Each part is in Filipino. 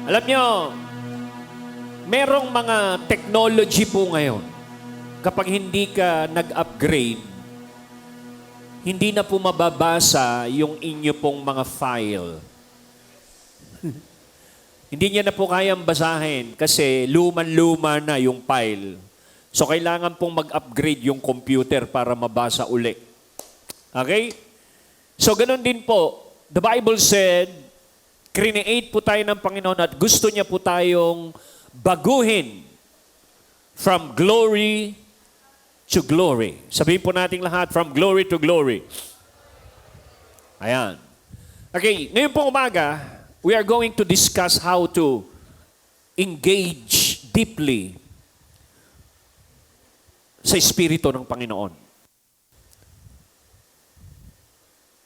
Alam nyo, merong mga technology po ngayon. Kapag hindi ka nag-upgrade, hindi na po mababasa yung inyo pong mga file. Hindi niya na po kayang basahin kasi luman-luma na yung file. So, kailangan pong mag-upgrade yung computer para mabasa uli. Okay? So, ganun din po. The Bible said, create po tayo ng Panginoon at gusto niya po tayong baguhin from glory to glory. Sabihin po natin lahat, from glory to glory. Ayan. Okay, ngayon po umaga, we are going to discuss how to engage deeply sa Espiritu ng Panginoon.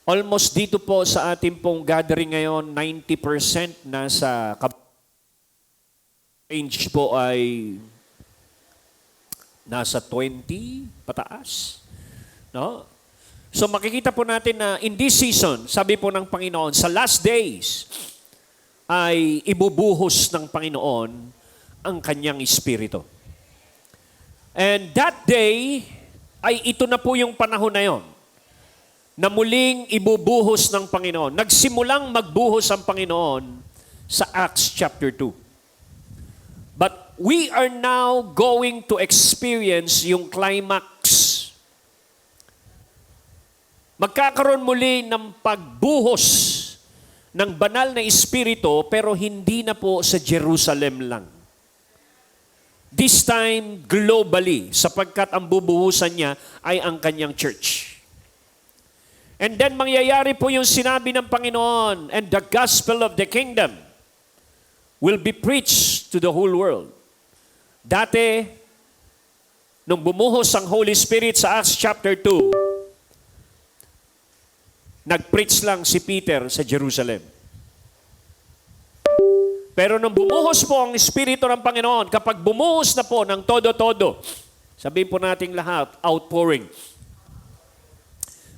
Almost dito po sa ating pong gathering ngayon, 90% nasa range po ay nasa 20 pataas. No? So makikita po natin na in this season, sabi po ng Panginoon, sa last days, ay ibubuhos ng Panginoon ang kanyang Espiritu. And that day, ay ito na po yung panahon na yon na muling ibubuhos ng Panginoon. Nagsimulang magbuhos ang Panginoon sa Acts chapter 2. But we are now going to experience yung climax. Magkakaroon muli ng pagbuhos ng banal na Espiritu, pero hindi na po sa Jerusalem lang. This time, globally, sapagkat ang bubuhusan niya ay ang kanyang church. And then, mangyayari po yung sinabi ng Panginoon, and the gospel of the kingdom will be preached to the whole world. Dati, nung bumuhos ang Holy Spirit sa Acts chapter 2, nag-preach lang si Peter sa Jerusalem. Pero nung bumuhos po ang Espiritu ng Panginoon, kapag bumuhos na po ng todo-todo, sabihin po nating lahat, outpouring.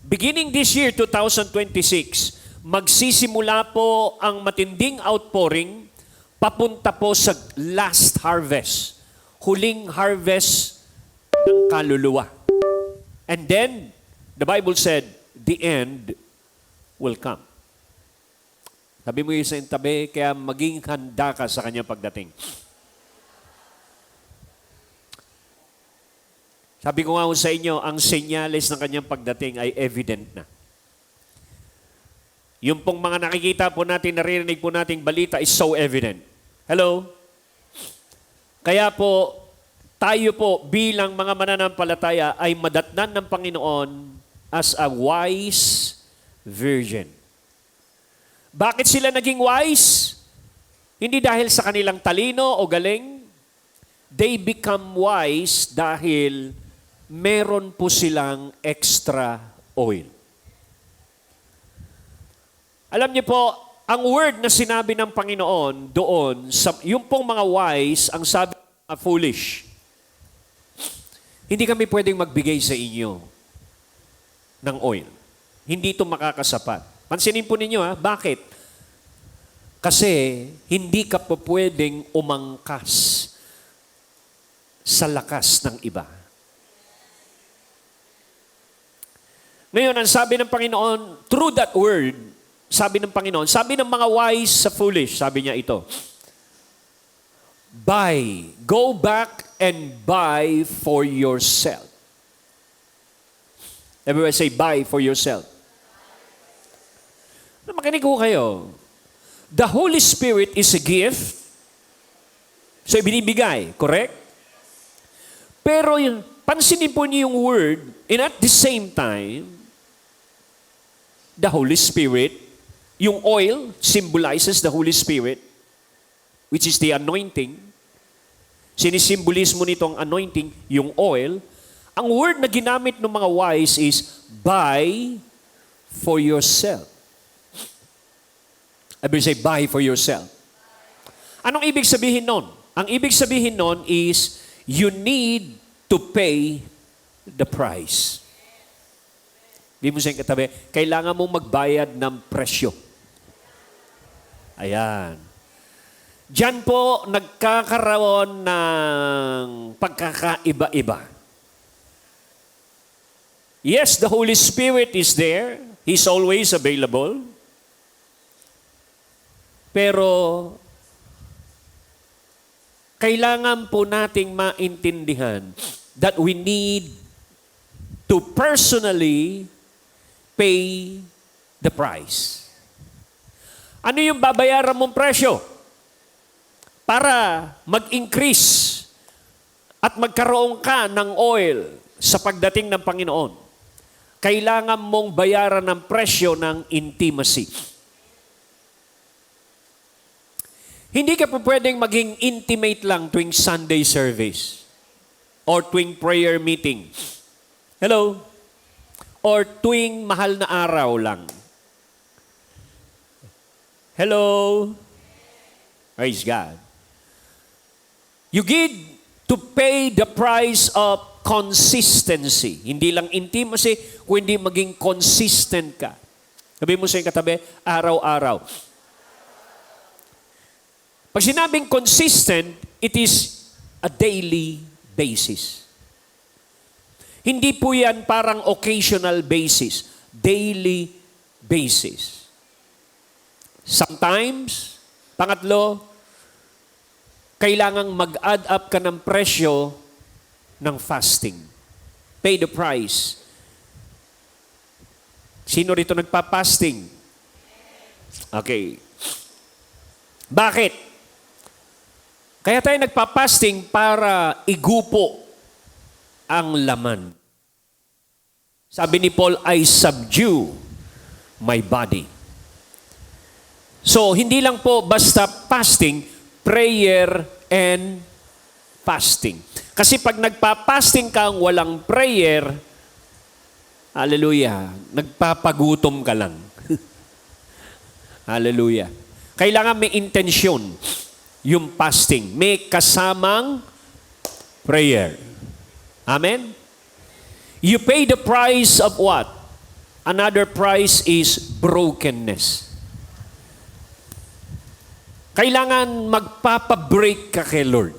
Beginning this year, 2026, magsisimula po ang matinding outpouring papunta po sa last harvest, huling harvest ng kaluluwa. And then, the Bible said, the end will come. Sabi mo yung sa tabi, kaya maging handa ka sa kanyang pagdating. Sabi ko nga sa inyo, ang senyales ng kanyang pagdating ay evident na. Yung pong mga nakikita po natin, naririnig po nating balita is so evident. Hello? Kaya po, tayo po bilang mga mananampalataya ay madatnan ng Panginoon as a wise virgin. Bakit sila naging wise? Hindi dahil sa kanilang talino o galing. They become wise dahil meron po silang extra oil. Alam niyo po, ang word na sinabi ng Panginoon doon, yung pong mga wise, ang sabi ng foolish, hindi kami pwedeng magbigay sa inyo ng oil. Hindi ito makakasapat. Pansinin po ninyo, bakit? Kasi hindi ka po pwedeng umangkas sa lakas ng iba. Ngayon, ang sabi ng Panginoon, through that word, sabi ng Panginoon, sabi ng mga wise sa foolish, sabi niya ito, buy, go back and buy for yourself. Everybody say, buy for yourself. Makinig ko kayo. The Holy Spirit is a gift. So, ibinibigay. Correct? Pero, pansinin po niyo yung word, and at the same time, the Holy Spirit, yung oil symbolizes the Holy Spirit, which is the anointing. Sinisimbolismo nito ang anointing, yung oil. Ang word na ginamit ng mga wise is, buy for yourself. Everybody say, buy for yourself. Anong ibig sabihin nun? Ang ibig sabihin nun is, you need to pay the price. Hindi mo siyang katabi, kailangan mong magbayad ng presyo. Ayan. Diyan po nagkakaroon ng pagkakaiba-iba. Yes, the Holy Spirit is there. He's always available. Pero kailangan po nating maintindihan that we need to personally pay the price. Ano yung babayaran mong presyo? Para mag-increase at magkaroon ka ng oil sa pagdating ng Panginoon, kailangan mong bayaran ng presyo ng intimacy. Hindi ka po pwedeng maging intimate lang tuwing Sunday service or tuwing prayer meeting. Hello? Or tuwing mahal na araw lang. Hello? Praise God. You need to pay the price of consistency. Hindi lang intimacy, kundi maging consistent ka. Sabi mo sa iyong katabi, araw-araw. Pag sinabing consistent, it is a daily basis. Hindi po yan parang occasional basis. Daily basis. Sometimes, pangatlo, kailangang mag-add up ka ng presyo ng fasting. Pay the price. Sino rito nagpa-fasting? Okay. Bakit? Kaya tayo nagpa-fasting para igupo ang laman. Sabi ni Paul, I subdue my body. So, hindi lang po basta fasting, prayer and fasting. Kasi pag nagpa-fasting kang walang prayer, hallelujah, nagpapagutom ka lang. Hallelujah. Kailangan may intensyon yung fasting. May kasamang prayer. Amen? You pay the price of what? Another price is brokenness. Kailangan magpapabreak ka kay Lord.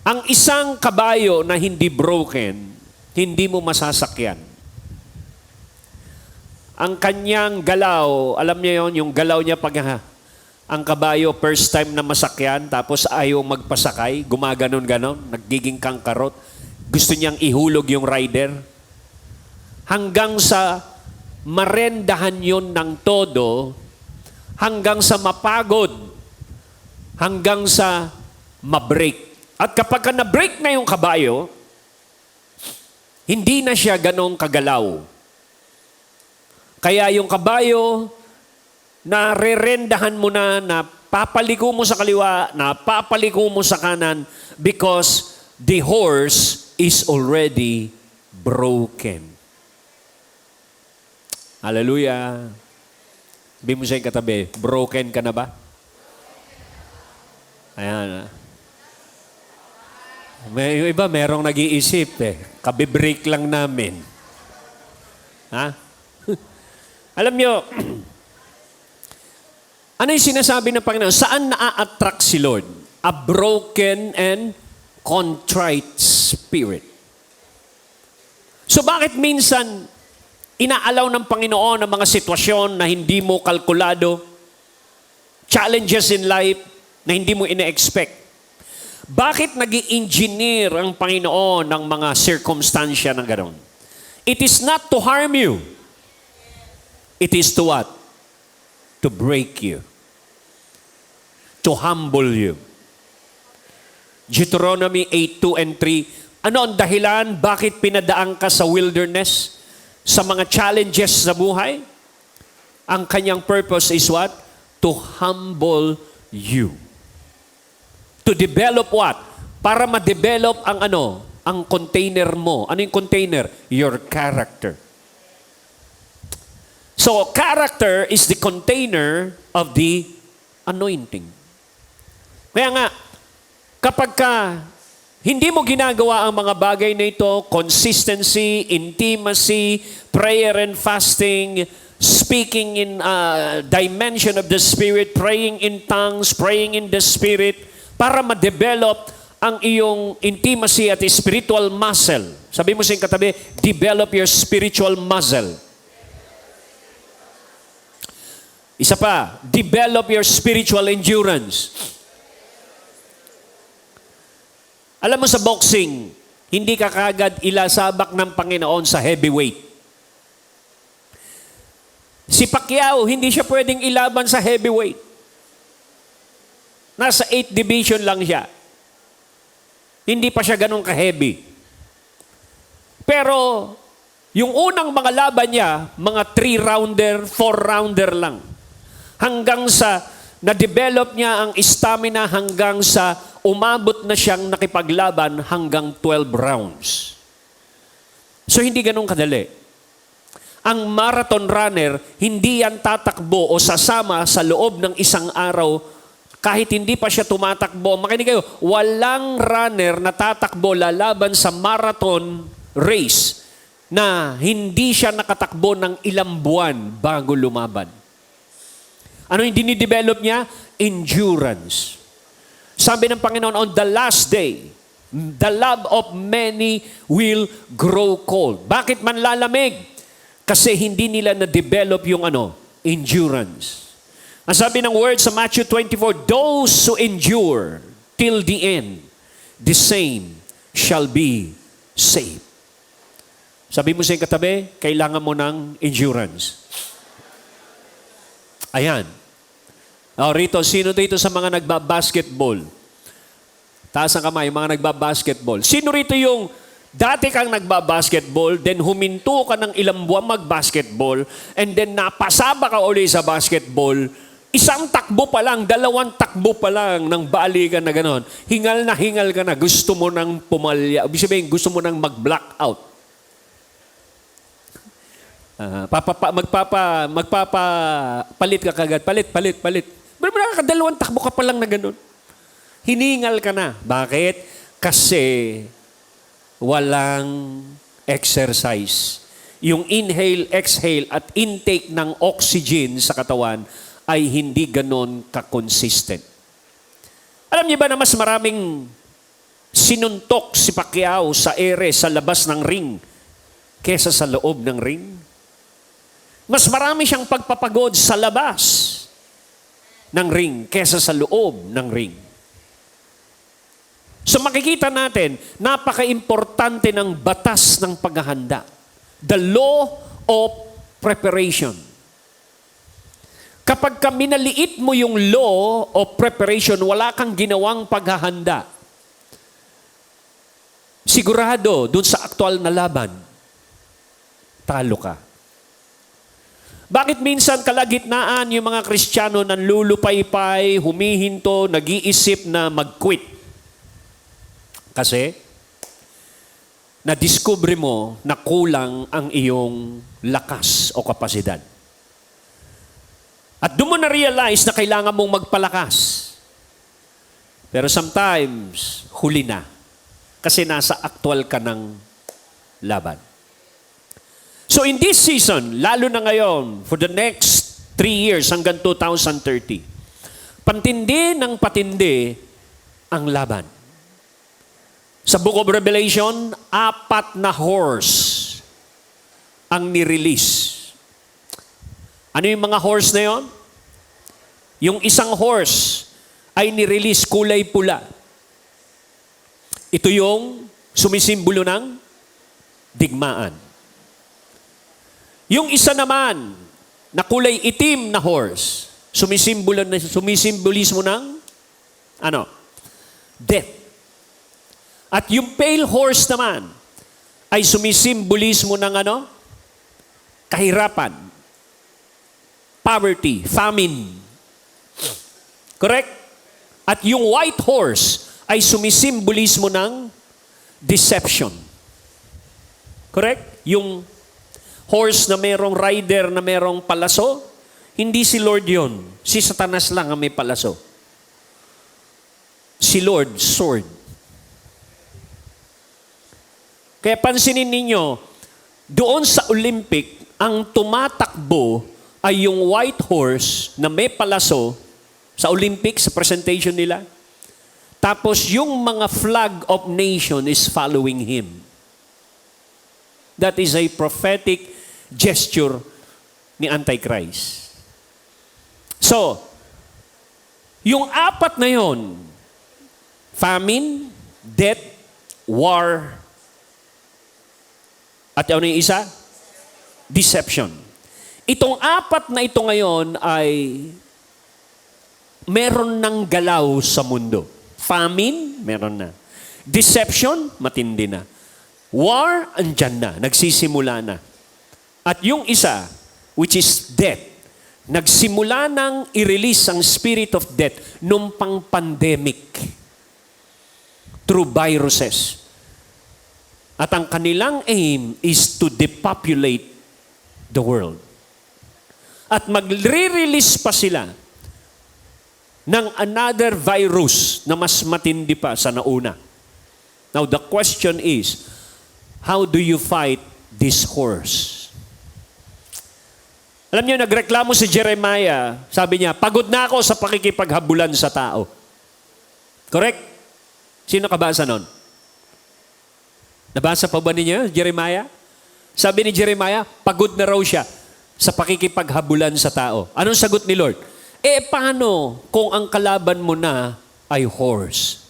Ang isang kabayo na hindi broken, hindi mo masasakyan. Ang kanyang galaw, alam niyo yon, yung galaw niya pag ang kabayo first time na masakyan, tapos ayaw magpasakay, gumaganon-ganon, nagiging kangkarot, gusto niyang ihulog yung rider. Hanggang sa marendahan yun ng todo, hanggang sa mapagod, hanggang sa mabreak. At kapag ka na-break na yung kabayo, hindi na siya ganong kagalaw. Kaya yung kabayo, na rerendahan mo na papaliko mo sa kaliwa, na papaliko mo sa kanan, because the horse is already broken. Hallelujah. Sabi mo sa katabi, broken ka na ba? Ayan. May iba, merong nag-iisip kabibreak lang namin. Ha? Alam nyo, ano yung sinasabi ng Panginoon? Saan na-attract si Lord? A broken and contrite spirit. So bakit minsan inaalaw ng Panginoon ang mga sitwasyon na hindi mo kalkulado, challenges in life na hindi mo ina-expect? Bakit nag-i-engineer ang Panginoon ng mga circumstansya na gano'n? It is not to harm you. It is to what? To break you. To humble you. Deuteronomy 8:2 and 3. Ano ang dahilan? Bakit pinadaan ka sa wilderness? Sa mga challenges sa buhay? Ang kanyang purpose is what? To humble you. To develop what? Para ma-develop ang ano? Ang container mo. Ano yung container? Your character. So, character is the container of the anointing. Kaya nga, kapag ka hindi mo ginagawa ang mga bagay na ito, consistency, intimacy, prayer and fasting, speaking in dimension of the Spirit, praying in tongues, praying in the Spirit, para ma-develop ang iyong intimacy at spiritual muscle. Sabi mo sa iyong katabi, develop your spiritual muscle. Isa pa, develop your spiritual endurance. Alam mo sa boxing, hindi ka kagad ilasabak ng Panginoon sa heavyweight. Si Pacquiao, hindi siya pwedeng ilaban sa heavyweight. Nasa 8th division lang siya. Hindi pa siya ganun ka-heavy. Pero, yung unang mga laban niya, mga 3-rounder, 4-rounder lang. Hanggang sa, na-develop niya ang stamina hanggang sa umabot na siyang nakipaglaban hanggang 12 rounds. So, hindi ganun kadali. Ang marathon runner, hindi yan tatakbo o sasama sa loob ng isang araw kahit hindi pa siya tumatakbo. Makinig kayo, walang runner na tatakbo lalaban sa marathon race na hindi siya nakatakbo ng ilang buwan bago lumaban. Ano yung dinidevelop niya? Endurance. Sabi ng Panginoon, on the last day, the love of many will grow cold. Bakit man lalamig? Kasi hindi nila na-develop yung endurance. Ang sabi ng word sa Matthew 24, those who endure till the end, the same shall be saved. Sabi mo sa iyong katabi, kailangan mo ng endurance. Ayan. Rito, sino dito sa mga nagbabasketball? Taas ang kamay, mga nagbabasketball. Sino rito yung dati kang nagbabasketball, then huminto ka ng ilang buwan magbasketball, and then napasaba ka uli sa basketball, isang takbo pa lang, 2 takbo pa lang ng balikan na gano'n, hingal ka na, gusto mo nang pumalya, ibig sabihin, gusto mo nang mag-blackout. Magpapalit ka kagad, palit. Pero ka 2 takbo ka pa lang na gano'n. Hiningal ka na. Bakit? Kasi walang exercise. Yung inhale, exhale at intake ng oxygen sa katawan ay hindi ganon ka-consistent. Alam niyo ba na mas maraming sinuntok si Pacquiao sa ere sa labas ng ring kesa sa loob ng ring? Mas marami siyang pagpapagod sa labas ng ring kesa sa loob ng ring. So makikita natin, napaka-importante ng batas ng paghahanda. The law of preparation. Kapag ka minaliit mo yung law of preparation, wala kang ginawang paghahanda. Sigurado, dun sa aktual na laban, talo ka. Bakit minsan kalagitnaan yung mga Kristiyano nanlulupaypay, humihinto, nag-iisip na mag-quit? Kasi, na-discover mo na kulang ang iyong lakas o kapasidad. At doon mo na-realize na kailangan mong magpalakas. Pero sometimes, huli na. Kasi nasa aktual ka ng laban. So in this season, lalo na ngayon, for the next 3 years hanggang 2030, patindi ng patindi ang laban. Sa Book of Revelation, 4 na horse ang nirelease. Ano yung mga horse na yon? Yung isang horse ay nirelease kulay pula. Ito yung sumisimbolo ng digmaan. Yung isa naman na kulay itim na horse, sumisimbolismo ng death. At yung pale horse naman ay sumisimbolismo ng kahirapan, poverty, famine. Correct? At yung white horse ay sumisimbolismo ng deception. Correct? Yung horse na merong rider na merong palaso, hindi si Lord yon. Si Satanas lang ang may palaso. Si Lord, sword. Kaya pansinin ninyo, doon sa Olympic, ang tumatakbo ay yung white horse na may palaso sa Olympics, sa presentation nila. Tapos yung mga flag of nation is following him. That is a prophetic gesture ni Antichrist. So, yung apat na yon, famine, death, war, at ano yung isa? Deception. Itong apat na ito ngayon ay meron ng galaw sa mundo. Famine, meron na. Deception, matindi na. War, andyan na. Nagsisimula na. At yung isa, which is death, nagsimula nang i-release ang spirit of death nung pang-pandemic through viruses. At ang kanilang aim is to depopulate the world. At magre-release pa sila ng another virus na mas matindi pa sa nauna. Now the question is, how do you fight this horse? Alam niyo, nagreklamo si Jeremiah, sabi niya, pagod na ako sa pakikipaghabulan sa tao. Correct? Sino kabasa nun? Nabasa pa ba ninyo, Jeremiah? Sabi ni Jeremiah, pagod na raw siya sa pakikipaghabulan sa tao. Anong sagot ni Lord? Paano kung ang kalaban mo na ay horse?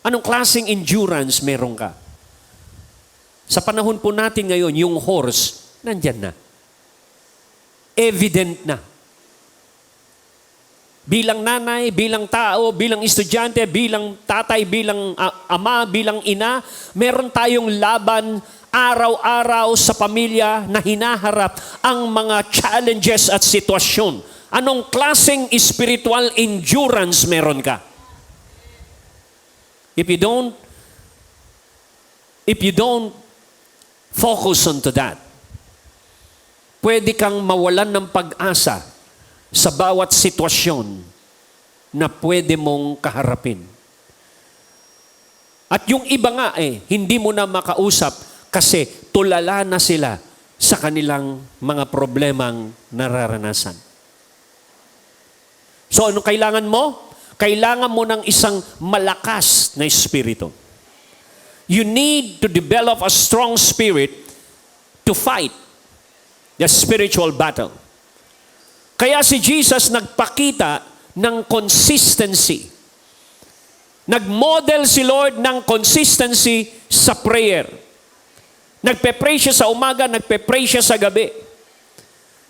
Anong klaseng endurance meron ka? Sa panahon po natin ngayon, yung horse, nandyan na. Evident na. Bilang nanay, bilang tao, bilang estudyante, bilang tatay, bilang ama, bilang ina, meron tayong laban araw-araw sa pamilya na hinaharap ang mga challenges at sitwasyon. Anong klaseng spiritual endurance meron ka? If you don't focus on to that, pwede kang mawalan ng pag-asa sa bawat sitwasyon na pwede mong kaharapin. At yung iba nga hindi mo na makausap kasi tulala na sila sa kanilang mga problemang nararanasan. So ano kailangan mo? Kailangan mo ng isang malakas na espiritu. You need to develop a strong spirit to fight the spiritual battle. Kaya si Jesus nagpakita ng consistency. Nag-model si Lord ng consistency sa prayer. Nagpe-pray siya sa umaga, nagpe-pray siya sa gabi.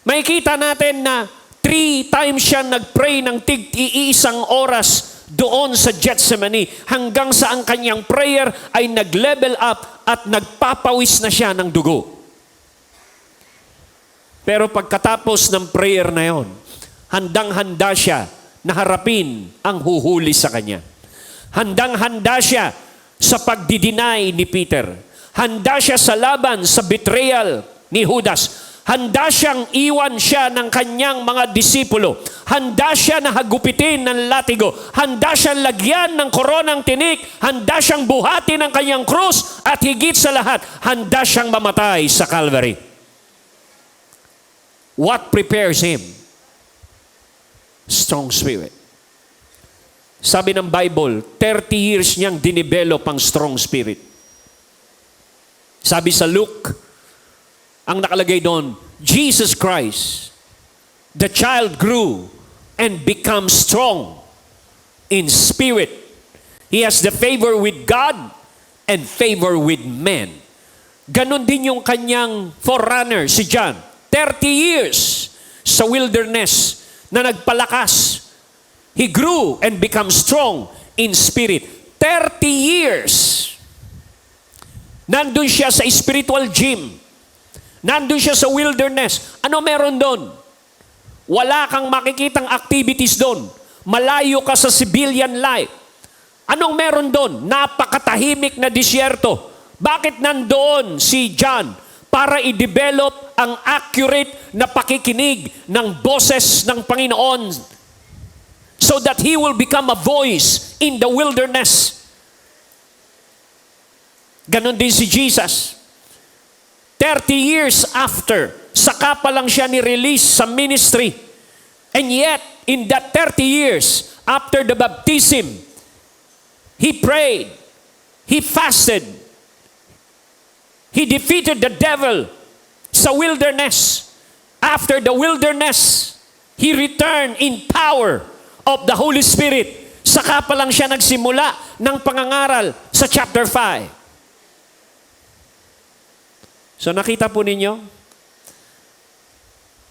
Makikita natin na 3 times siya nag-pray ng tig-iisang oras doon sa Gethsemane hanggang sa ang kanyang prayer ay nag-level up at nagpapawis na siya ng dugo. Pero pagkatapos ng prayer na yon, handang-handa siya na harapin ang huhuli sa kanya. Handang-handa siya sa pagdidinay ni Peter. Handa siya sa laban sa betrayal ni Judas. Handa siyang iwan siya ng kanyang mga disipulo. Handa siya na hagupitin ng latigo. Handa siyang lagyan ng koronang tinik. Handa siyang buhatin ng kanyang krus. At higit sa lahat, handa siyang mamatay sa Calvary. What prepares him? Strong spirit. Sabi ng Bible, 30 years niyang dinevelop ang strong spirit. Sabi sa Luke, ang nakalagay doon, Jesus Christ, the child grew and became strong in spirit. He has the favor with God and favor with men. Ganon din yung kanyang forerunner, si John. 30 years sa wilderness na nagpalakas. He grew and became strong in spirit. 30 years. Nandun siya sa spiritual gym. Nandun siya sa wilderness. Ano meron doon? Wala kang makikitang activities doon. Malayo ka sa civilian life. Anong meron doon? Napakatahimik na disyerto. Bakit nandoon si John? Para i-develop ang accurate na pakikinig ng boses ng Panginoon so that He will become a voice in the wilderness. Ganon din si Jesus. 30 years after, saka pa lang siya ni-release sa ministry. And yet, in that 30 years, after the baptism, he prayed, he fasted, he defeated the devil sa wilderness. After the wilderness, he returned in power of the Holy Spirit. Saka pa lang siya nagsimula ng pangangaral sa chapter 5. So nakita po ninyo,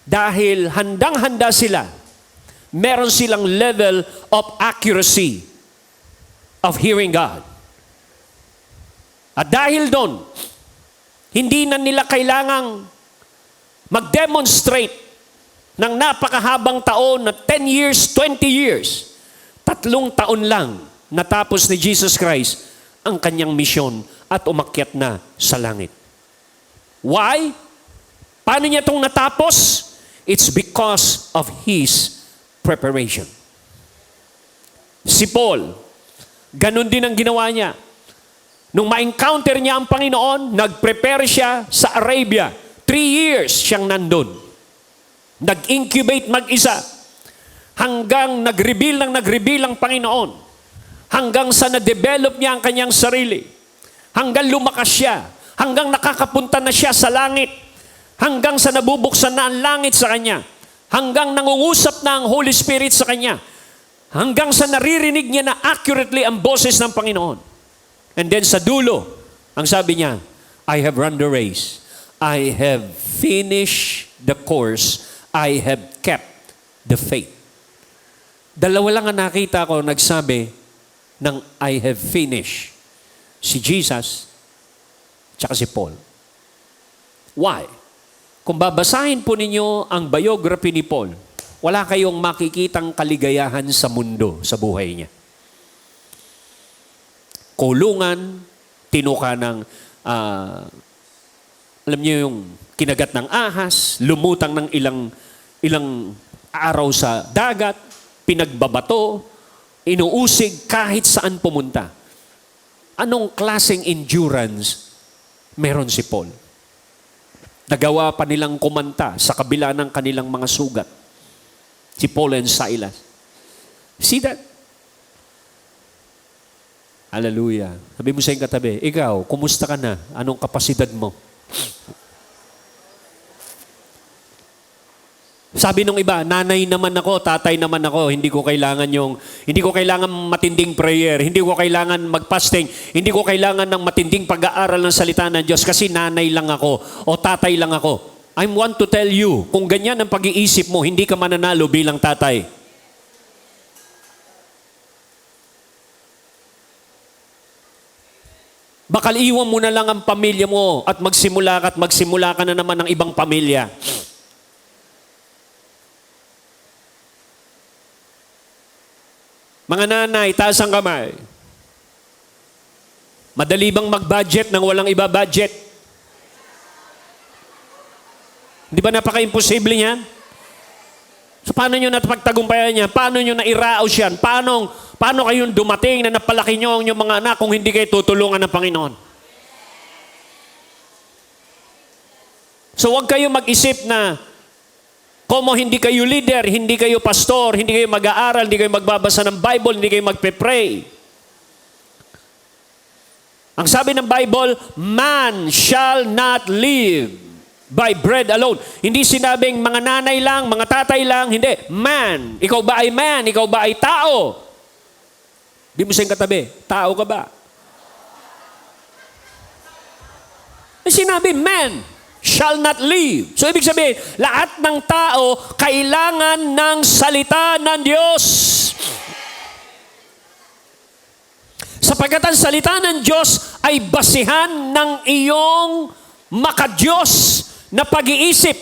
dahil handang-handa sila, meron silang level of accuracy of hearing God. At dahil doon, hindi na nila kailangang mag-demonstrate ng napakahabang taon na 10 years, 20 years. 3 taon lang natapos ni Jesus Christ ang kanyang misyon at umakyat na sa langit. Why? Paano niya itong natapos? It's because of his preparation. Si Paul, ganun din ang ginawa niya. Nung ma-encounter niya ang Panginoon, nag-prepare siya sa Arabia. 3 years siyang nandun. Nag-incubate mag-isa. Hanggang nag-reveal ang Panginoon. Hanggang sa na-develop niya ang kanyang sarili. Hanggang lumakas siya. Hanggang nakakapunta na siya sa langit. Hanggang sa nabubuksan na ang langit sa kanya. Hanggang nangungusap na ang Holy Spirit sa kanya. Hanggang sa naririnig niya na accurately ang boses ng Panginoon. And then sa dulo, ang sabi niya, I have run the race. I have finished the course. I have kept the faith. Dalawa lang ang nakita ko nagsabi ng I have finished. Si Jesus, tsaka si Paul. Why? Kung babasahin po ninyo ang biography ni Paul, wala kayong makikitang kaligayahan sa mundo, sa buhay niya. Kulungan, tinuka ng, alam niyo yung kinagat ng ahas, lumutang ng ilang araw sa dagat, pinagbabato, inuusig kahit saan pumunta. Anong klaseng endurance meron si Paul? Nagawa pa nilang kumanta sa kabila ng kanilang mga sugat. Si Paul and Silas. See that? Hallelujah. Sabi mo sa iyong katabi, ikaw, kumusta ka na? Anong kapasidad mo? Sabi nung iba, nanay naman ako, tatay naman ako, hindi ko kailangan matinding prayer, hindi ko kailangan magpasting, hindi ko kailangan ng matinding pag-aaral ng salita ng Diyos kasi nanay lang ako o tatay lang ako. I want to tell you, kung ganyan ang pag-iisip mo, hindi ka mananalo bilang tatay. Bakal iwan mo na lang ang pamilya mo at magsimula ka na naman ng ibang pamilya. Mga nanay, taas ang kamay. Madali bang mag-budget nang walang iba budget? Di ba napaka-imposible niyan? So paano nyo napagtagumpayan niya? Paano nyo nairaos yan? Paano kayong dumating na napalaki nyo ang inyong mga anak kung hindi kayo tutulungan ng Panginoon? So huwag kayo mag-isip na como hindi kayo leader, hindi kayo pastor, hindi kayo mag-aaral, hindi kayo magbabasa ng Bible, hindi kayo magpe-pray. Ang sabi ng Bible, man shall not live by bread alone. Hindi sinabing mga nanay lang, mga tatay lang, hindi. Man. Ikaw ba ay man? Ikaw ba ay tao? Di mo siyang katabi, tao ka ba? Sinabi, man shall not live. So, ibig sabihin, lahat ng tao kailangan ng salita ng Diyos. Sapagkat ang salita ng Diyos ay basihan ng iyong makadiyos na pag-iisip.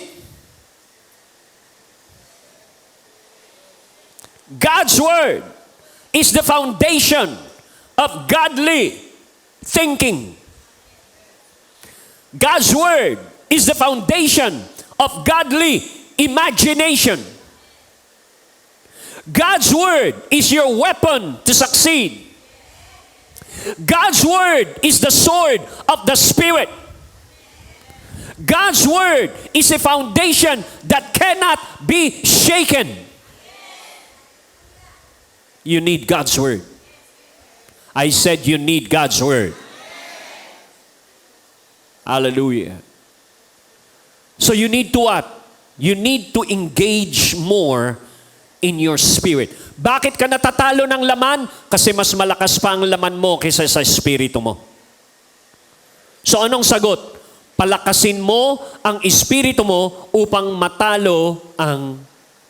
God's Word is the foundation of godly thinking. God's Word is the foundation of godly imagination. God's Word is your weapon to succeed. God's Word is the sword of the Spirit. God's Word is a foundation that cannot be shaken. You need God's Word. I said you need God's Word. Hallelujah. So you need to what? You need to engage more in your spirit. Bakit ka natatalo ng laman? Kasi mas malakas pa ang laman mo kaysa sa espiritu mo. So anong sagot? Palakasin mo ang espiritu mo upang matalo ang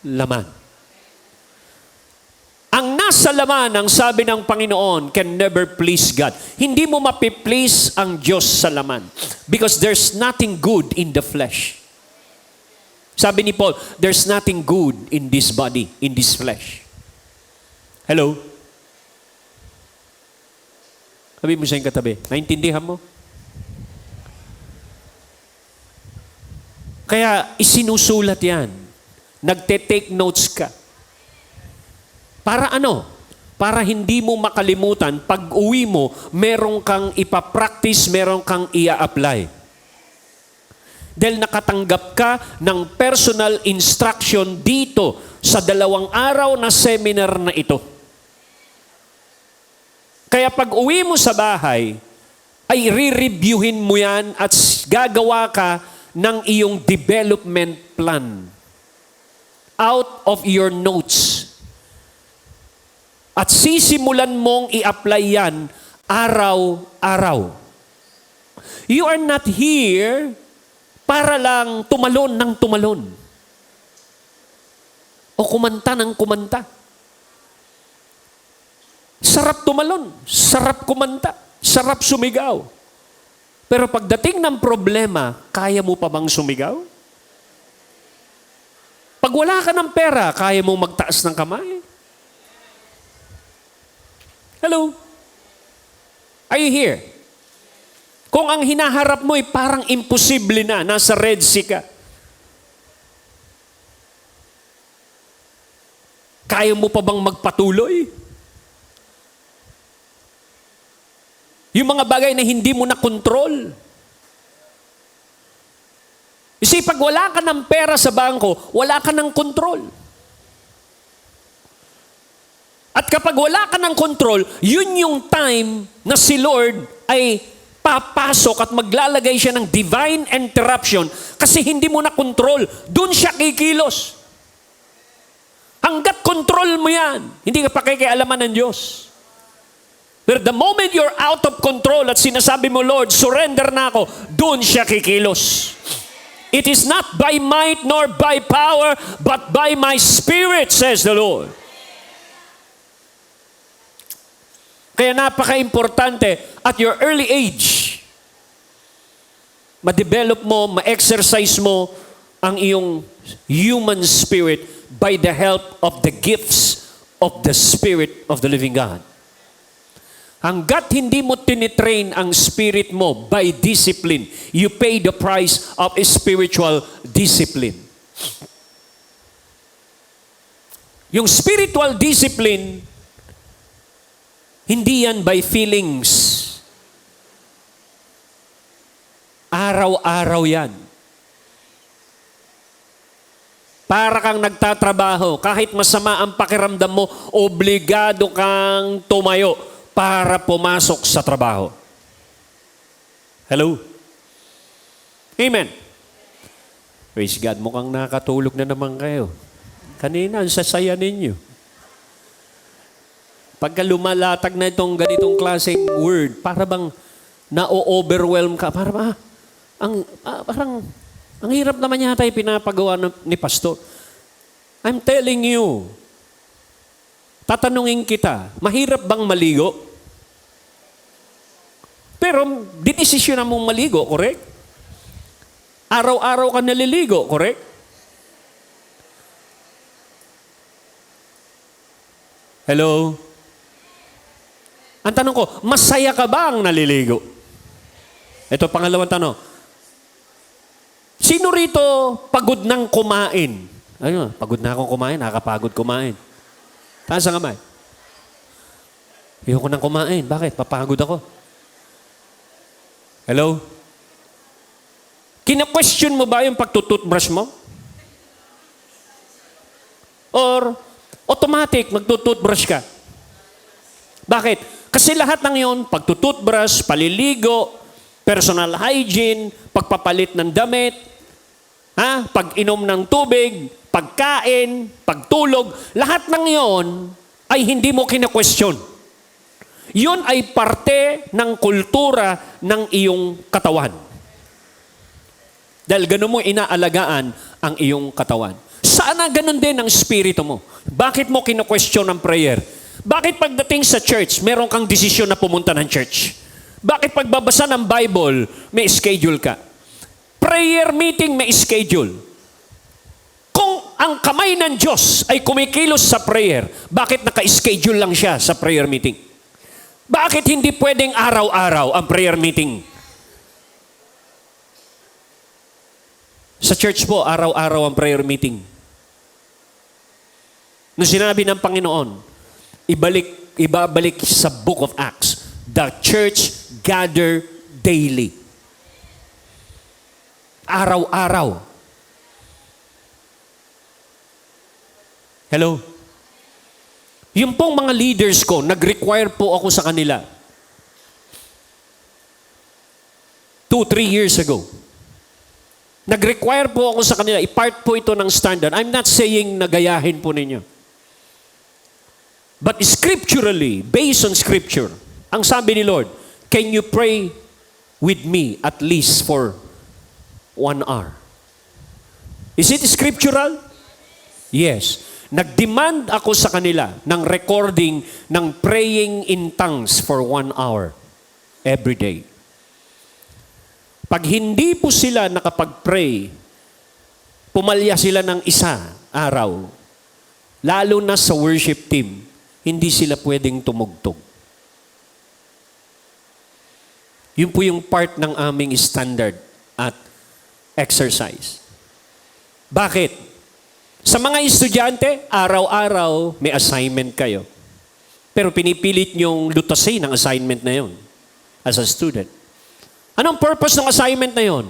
laman. Ang nasa laman, ang sabi ng Panginoon, can never please God. Hindi mo mapiplease ang Diyos sa laman. Because there's nothing good in the flesh. Sabi ni Paul, there's nothing good in this body, in this flesh. Hello? Sabi mo sa iyong katabi, naintindihan mo? Kaya isinusulat yan. Nagte-take notes ka. Para ano? Para hindi mo makalimutan, pag uwi mo, meron kang ipapractice, meron kang ia-apply. Dahil nakatanggap ka ng personal instruction dito sa 2 araw na seminar na ito. Kaya pag uwi mo sa bahay, ay re-reviewin mo yan at gagawa ka ng iyong development plan out of your notes. At sisimulan mong i-apply yan araw-araw. You are not here para lang tumalon ng tumalon. O kumanta ng kumanta. Sarap tumalon, sarap kumanta, sarap sumigaw. Pero pagdating ng problema, kaya mo pa bang sumigaw? Pag wala ka ng pera, kaya mo magtaas ng kamay? Hello? Are you here? Kung ang hinaharap mo ay parang imposible na, nasa Red Sea ka. Kaya mo pa bang magpatuloy? Yung mga bagay na hindi mo na kontrol. Kasi pag wala ka ng pera sa bangko, wala ka ng kontrol. At kapag wala ka ng kontrol, yun yung time na si Lord ay papasok at maglalagay siya ng divine interruption kasi hindi mo na control. Doon siya kikilos. Hanggat control mo yan, hindi ka pakikialaman ng Diyos. But the moment you're out of control at sinasabi mo, Lord, surrender na ako, doon siya kikilos. It is not by might nor by power, but by my spirit, says the Lord. Kaya napaka-importante at your early age, ma-develop mo, ma-exercise mo ang iyong human spirit by the help of the gifts of the Spirit of the living God. Hanggat hindi mo tinitrain ang spirit mo by discipline, you pay the price of a spiritual discipline. Yung spiritual discipline, hindi yan by feelings. Araw-araw yan. Para kang nagtatrabaho, kahit masama ang pakiramdam mo, obligado kang tumayo para pumasok sa trabaho. Hello? Amen. Praise God, mukhang nakatulog na naman kayo. Kanina, ang sasaya ninyo. Pagka lumalatag na itong ganitong klaseng word, para bang na-overwhelm ka, parang ang hirap naman yata yung pinapagawa ni Pastor. I'm telling you, tatanungin kita, mahirap bang maligo? Pero, dinesisyon mong maligo, correct? Araw-araw ka naliligo, correct? Hello? Ang tanong ko, masaya ka ba ang naliligo? Ito, pangalawang tanong. Sino rito pagod ng kumain? Ayun, pagod na akong kumain, nakakapagod kumain. Taas ang kamay. Ayoko nang kumain. Bakit? Papagod ako. Hello? Kina-question mo ba yung pagtututbrush mo? Or automatic, magtututbrush ka? Bakit? Kasi lahat ng yon, pagtututbrush, paliligo, personal hygiene, pagpapalit ng damit, pag-inom ng tubig, pagkain, pagtulog, lahat ng yon ay hindi mo kina-question. Yun ay parte ng kultura ng iyong katawan. Dahil ganun mo inaalagaan ang iyong katawan. Sana ganun din ang spirito mo. Bakit mo kina-question ang prayer? Bakit pagdating sa church, meron kang desisyon na pumunta ng church? Bakit pagbabasa ng Bible, may schedule ka? Prayer meeting, may schedule. Kung ang kamay ng Diyos ay kumikilos sa prayer, bakit naka-schedule lang siya sa prayer meeting? Bakit hindi pwedeng araw-araw ang prayer meeting? Sa church po, araw-araw ang prayer meeting. Nung sinabi ng Panginoon, ibabalik sa Book of Acts, the church gather daily. Araw-araw. Hello? Yung pong mga leaders ko, nag-require po ako sa kanila. 2-3 years ago. Nag-require po ako sa kanila. I-part po ito ng standard. I'm not saying nagayahin po ninyo. But scripturally, based on scripture, ang sabi ni Lord, can you pray with me at least for 1 hour? Is it scriptural? Yes. Nag-demand ako sa kanila ng recording ng praying in tongues for 1 hour every day. Pag hindi po sila nakapag-pray, pumalya sila ng isa araw, lalo na sa worship team, hindi sila pwedeng tumugtog. Yun po yung part ng aming standard at exercise. Bakit? Sa mga estudyante, araw-araw may assignment kayo. Pero pinipilit nyong lutasin ang assignment na yon as a student. Anong purpose ng assignment na yon?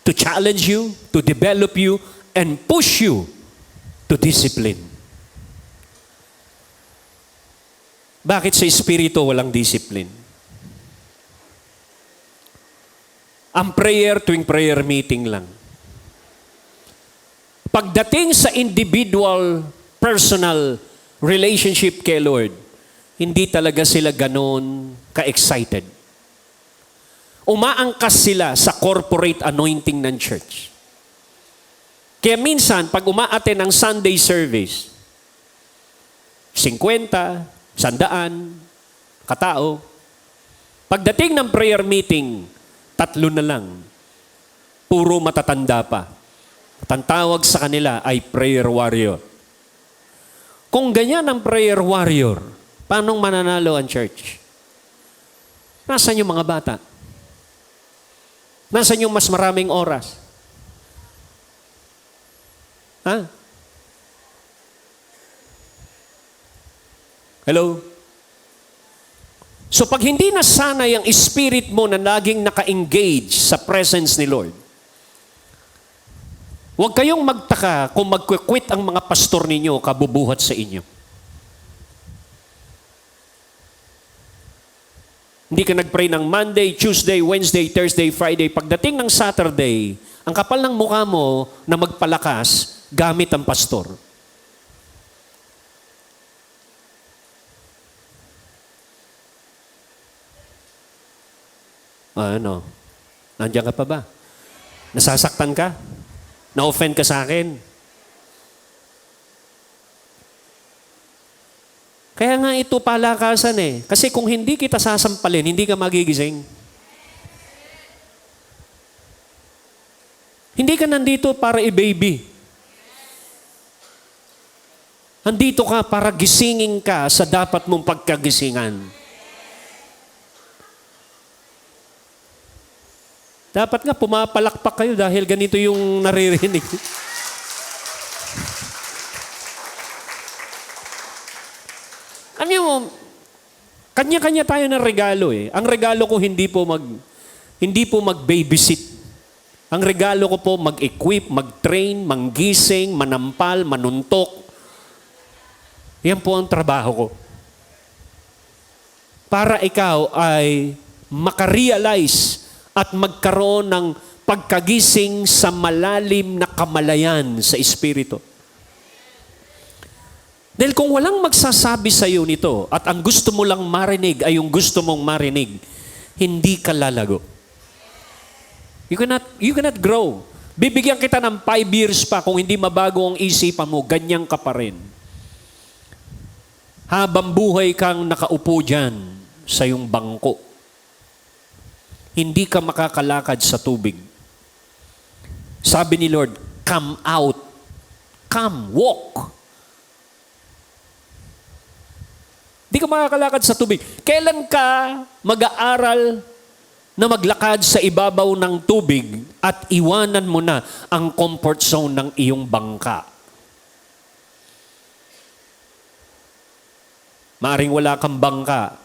To challenge you, to develop you, and push you to discipline. Bakit sa espiritu walang discipline? Ang prayer tuwing prayer meeting lang. Pagdating sa individual, personal relationship kay Lord, hindi talaga sila ganon ka-excited. Umaangkas sila sa corporate anointing ng church. Kaya minsan, pag umaaten ng Sunday service, 50, 100 katao, pagdating ng prayer meeting, 3 na lang. Puro matatanda pa. At ang tawag sa kanila ay prayer warrior. Kung ganyan ang prayer warrior, paano mananalo ang church? Nasaan yung mga bata? Nasaan yung mas maraming oras? Hello? So pag hindi nasanay ang spirit mo na laging naka-engage sa presence ni Lord, huwag kayong magtaka kung mag-quit ang mga pastor ninyo kabubuhat sa inyo. Hindi ka nag-pray ng Monday, Tuesday, Wednesday, Thursday, Friday. Pagdating ng Saturday, ang kapal ng mukha mo na magpalakas gamit ang pastor. Ano? Nandiyan ka pa ba? Nasasaktan ka? Na-offend ka sa akin? Kaya nga ito palakasan eh. Kasi kung hindi kita sasampalin, hindi ka magigising. Hindi ka nandito para i-baby. Nandito ka para gisingin ka sa dapat mong pagkagisingan. Dapat nga pumapalakpak kayo dahil ganito yung naririnig. Ano mo, kanya-kanya tayo ng regalo eh. Ang regalo ko hindi po mag-babysit. Ang regalo ko po, mag-equip, mag-train, manggising, manampal, manuntok. Yan po ang trabaho ko. Para ikaw ay makarealize at magkaroon ng pagkagising sa malalim na kamalayan sa Espiritu. Dahil kung walang magsasabi sa iyo nito at ang gusto mo lang marinig ay yung gusto mong marinig, hindi ka lalago. You cannot grow. Bibigyan kita ng 5 years pa kung hindi mabago ang isipan mo, ganyan ka pa rin. Habang buhay kang nakaupo dyan sa iyong bangko, hindi ka makakalakad sa tubig. Sabi ni Lord, come out. Come, walk. Hindi ka makakalakad sa tubig. Kailan ka mag-aaral na maglakad sa ibabaw ng tubig at iwanan mo na ang comfort zone ng iyong bangka? Maaring wala kang bangka,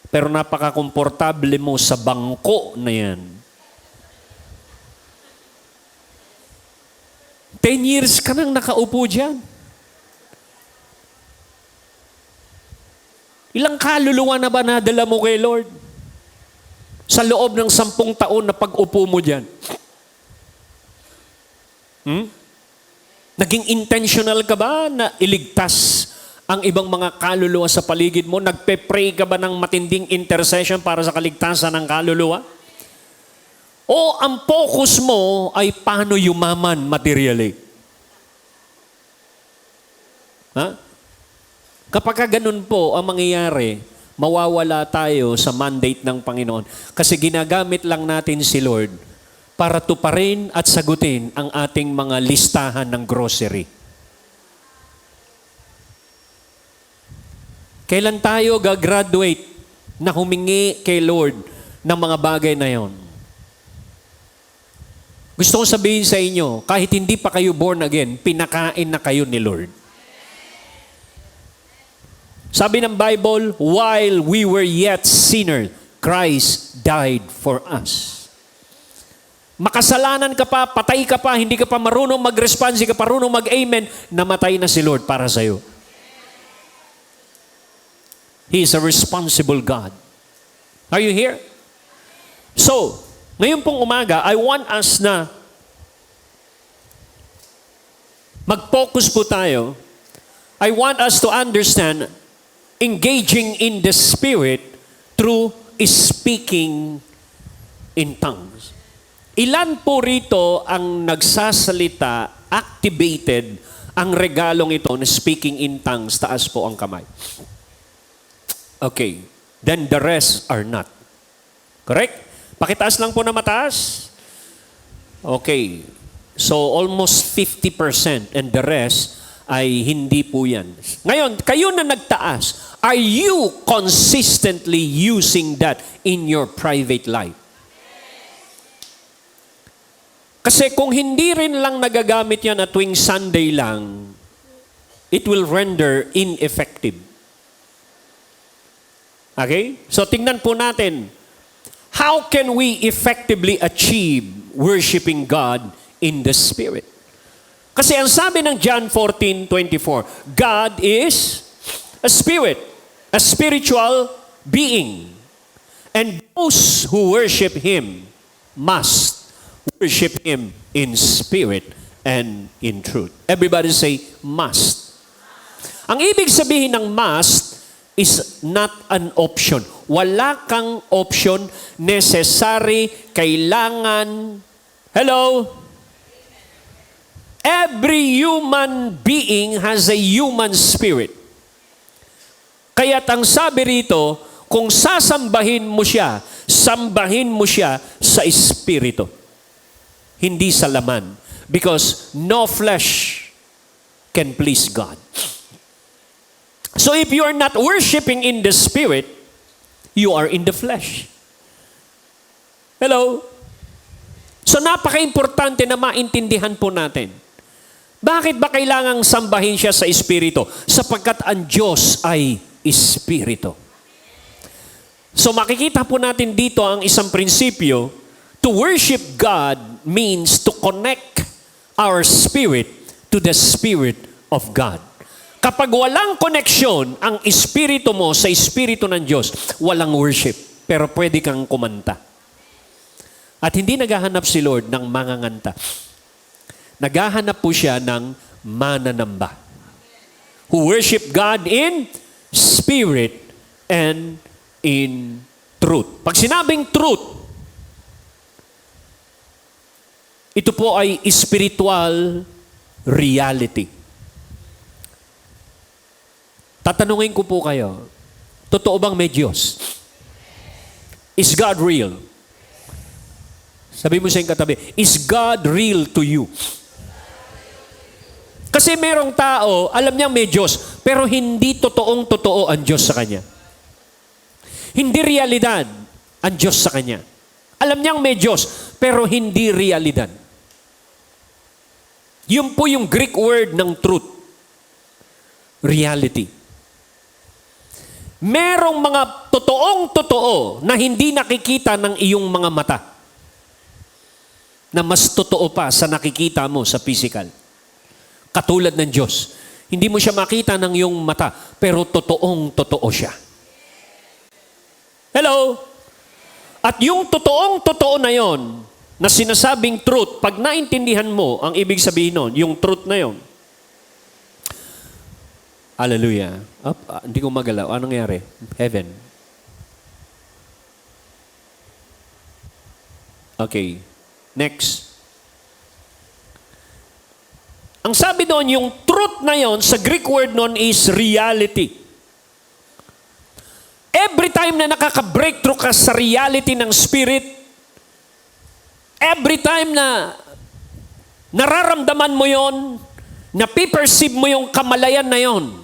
pero napaka-komportable mo sa bangko na yan. 10 years ka nang nakaupo dyan. Ilang kaluluwa na ba nadala mo kay Lord? Sa loob ng 10 taon na pag-upo mo dyan. Naging intentional ka ba na iligtas ang ibang mga kaluluwa sa paligid mo? Nagpe-pray ka ba ng matinding intercession para sa kaligtasan ng kaluluwa? O ang focus mo ay paano yumaman materially? Ha? Kapag ganun po ang mangyayari, mawawala tayo sa mandate ng Panginoon. Kasi ginagamit lang natin si Lord para tuparin at sagutin ang ating mga listahan ng grocery. Kailan tayo gagraduate na humingi kay Lord ng mga bagay na yon? Gusto kong sabihin sa inyo, kahit hindi pa kayo born again, pinakain na kayo ni Lord. Sabi ng Bible, while we were yet sinners, Christ died for us. Makasalanan ka pa, patay ka pa, hindi ka pa marunong mag-respond, hindi ka pa marunong mag-amen, namatay na si Lord para sa iyo. He is a responsible God. Are you here? So, ngayon pong umaga, I want us na mag-focus po tayo. I want us to understand engaging in the Spirit through speaking in tongues. Ilan po rito ang nagsasalita, activated ang regalong ito na speaking in tongues? Taas po ang kamay. Okay. Then the rest are not. Correct? Pakitaas lang po na mataas. Okay. So almost 50% and the rest ay hindi po yan. Ngayon, kayo na nagtaas, are you consistently using that in your private life? Kasi kung hindi rin lang nagagamit yan at tuwing Sunday lang, it will render ineffective. Okay? So tingnan po natin, how can we effectively achieve worshiping God in the Spirit? Kasi ang sabi ng John 14:24, God is a spirit, a spiritual being. And those who worship Him must worship Him in spirit and in truth. Everybody say, must. Ang ibig sabihin ng must is not an option. Wala kang option, necessary, kailangan. Hello? Every human being has a human spirit. Kaya't ang sabi rito, kung sasambahin mo siya, sambahin mo siya sa espiritu. Hindi sa laman. Because no flesh can please God. So if you are not worshiping in the spirit, you are in the flesh. Hello? So napaka-importante na maintindihan po natin. Bakit ba kailangang sambahin siya sa Espiritu? Sapagkat ang Diyos ay Espiritu. So makikita po natin dito ang isang prinsipyo, to worship God means to connect our spirit to the Spirit of God. Kapag walang koneksyon ang espiritu mo sa espiritu ng Diyos, walang worship. Pero pwede kang kumanta. At hindi naghahanap si Lord ng manganganta. Naghahanap po siya ng mananamba. Who worship God in spirit and in truth. Pag sinabing truth, ito po ay spiritual reality. Tatanungin ko po kayo, totoo bang may Diyos? Is God real? Sabi mo sa iyong katabi, is God real to you? Kasi merong tao, alam niyang may Diyos, pero hindi totoong-totoo ang Diyos sa kanya. Hindi realidad ang Diyos sa kanya. Alam niyang may Diyos, pero hindi realidad. Yun po yung Greek word ng truth. Reality. Merong mga totoong-totoo na hindi nakikita ng iyong mga mata. Na mas totoo pa sa nakikita mo sa physical. Katulad ng Diyos. Hindi mo siya makita ng iyong mata, pero totoong-totoo siya. Hello? At yung totoong-totoo na yon, na sinasabing truth, pag naintindihan mo, ang ibig sabihin nun, yung truth na yon. Hallelujah. Hindi ko magalaw. Anong nangyari? Heaven. Okay. Next. Ang sabi doon, yung truth na yon, sa Greek word nun is reality. Every time na nakaka-breakthrough ka sa reality ng Spirit, every time na nararamdaman mo yon, napiperceive mo yung kamalayan na yon,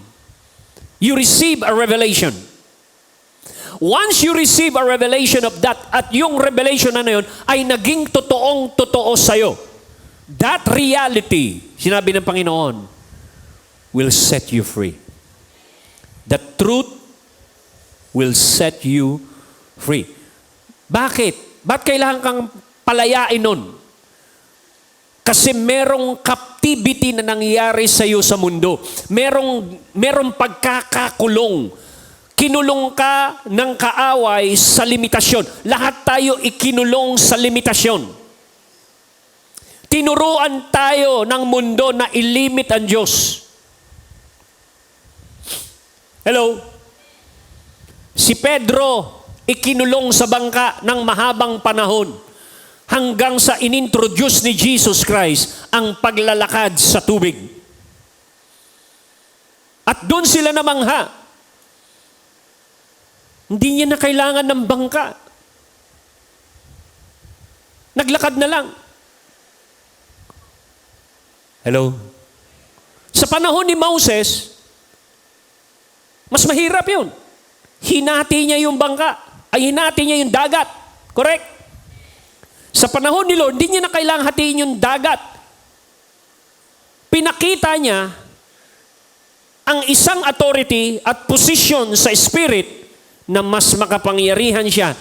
you receive a revelation. Once you receive a revelation of that, at yung revelation na yon ay naging totoong-totoo sa'yo, that reality, sinabi ng Panginoon, will set you free. The truth will set you free. Bakit? Ba't kailangan kang palayain nun? Kasi merong captivity na nangyayari sa iyo sa mundo. Merong pagkakakulong. Kinulong ka ng kaaway sa limitasyon. Lahat tayo ikinulong sa limitasyon. Tinuruan tayo ng mundo na ilimit ang Diyos. Hello? Si Pedro, ikinulong sa bangka ng mahabang panahon hanggang sa inintroduce ni Jesus Christ ang paglalakad sa tubig. At doon sila namangha. Hindi niya na kailangan ng bangka. Naglakad na lang. Hello? Sa panahon ni Moses, mas mahirap yun. Hinati niya yung bangka. Ay, hinati niya yung dagat. Correct? Sa panahon ni Lord, hindi niya na kailangang hatiin yung dagat. Pinakita niya ang isang authority at position sa spirit na mas makapangyarihan siya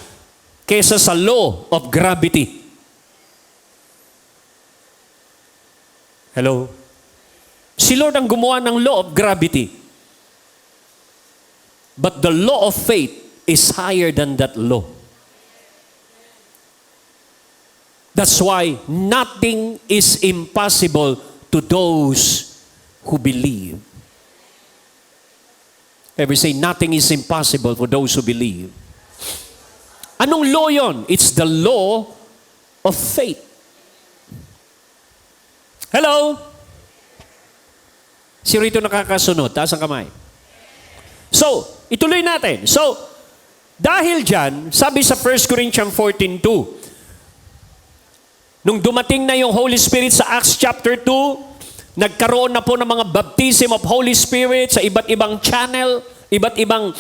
kaysa sa law of gravity. Hello? Si Lord ang gumawa ng law of gravity. But the law of faith is higher than that law. That's why nothing is impossible to those who believe. Every say, nothing is impossible for those who believe. Anong law yon? It's the law of faith. Hello? Si rito nakakasunod. Taas ang kamay. So, ituloy natin. So, dahil dyan, sabi sa 1 Corinthians 14:2, nung dumating na yung Holy Spirit sa Acts chapter 2, nagkaroon na po ng mga baptism of Holy Spirit sa iba't ibang channel, iba't ibang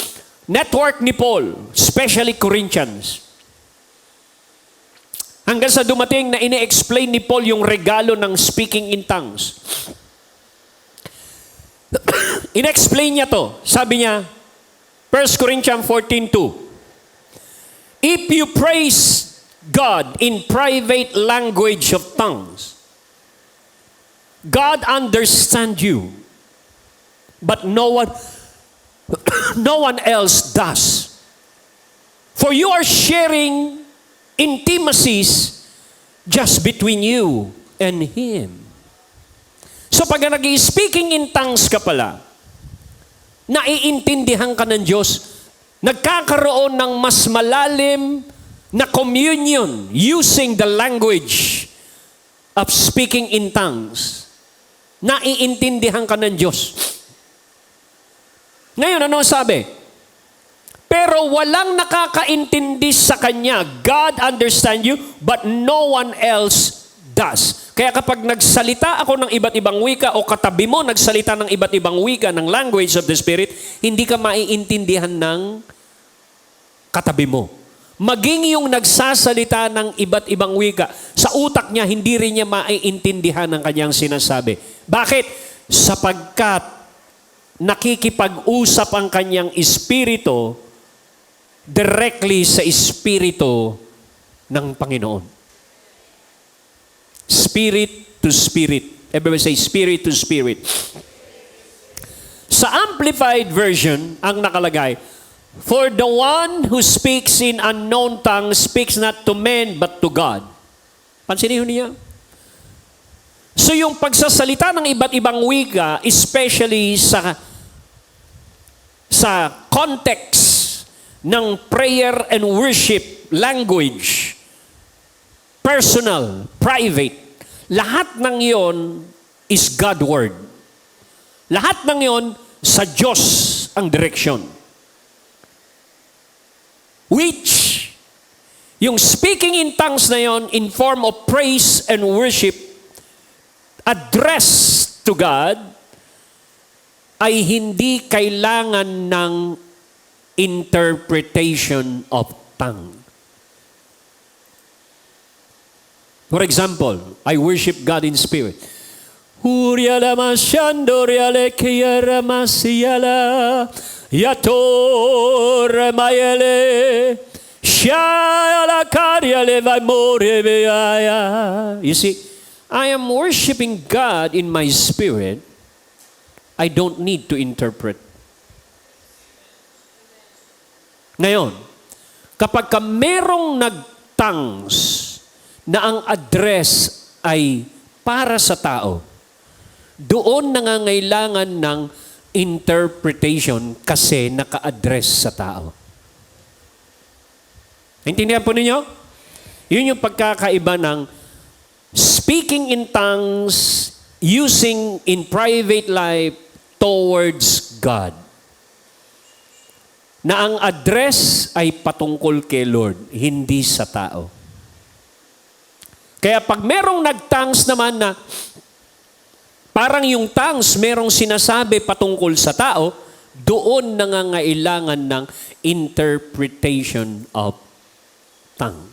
network ni Paul, especially Corinthians. Hanggang sa dumating na ine-explain ni Paul yung regalo ng speaking in tongues. In-explain niya to. Sabi niya, 1 Corinthians 14:2, if you praise God in private language of tongues. God understands you, but no one else does. For you are sharing intimacies just between you and Him. So pag nag-speaking in tongues ka pala, naiintindihan ka ng Diyos, nagkakaroon ng mas malalim na communion using the language of speaking in tongues. Naiintindihan ka ng Diyos. Ngayon, ano sabi? Pero walang nakakaintindi sa Kanya. God understands you, but no one else does. Kaya kapag nagsalita ako ng iba't ibang wika o katabi mo nagsalita ng iba't ibang wika ng language of the Spirit, hindi ka maiintindihan ng katabi mo. Maging yung nagsasalita ng iba't ibang wika, sa utak niya, hindi rin niya maiintindihan ang kanyang sinasabi. Bakit? Sapagkat nakikipag-usap ang kanyang espiritu directly sa espiritu ng Panginoon. Spirit to spirit. Everybody say, spirit to spirit. Sa Amplified Version, ang nakalagay, for the one who speaks in unknown tongues speaks not to men but to God. Pansinin niyo? So yung pagsasalita ng iba't ibang wika, especially sa context ng prayer and worship language, personal, private, lahat ng yon is God word. Lahat ng yon sa Diyos ang direksyon. Which, yung speaking in tongues na yon in form of praise and worship, addressed to God, ay hindi kailangan ng interpretation of tongue. For example, I worship God in spirit. Uriala mashandoriale kiyara masiyala yator mayele shayala karyale vamorebeaya. You see, I am worshiping God in my spirit. I don't need to interpret. Ngayon, kapag merong nag-tongues na ang address ay para sa tao, doon nangangailangan ng interpretation kasi naka-address sa tao. Naintindihan po ninyo? Yun yung pagkakaiba ng speaking in tongues, using in private life towards God. Na ang address ay patungkol kay Lord, hindi sa tao. Kaya pag merong nag-tongues naman na parang yung tongues merong sinasabi patungkol sa tao, doon nangangailangan ng interpretation of tongues.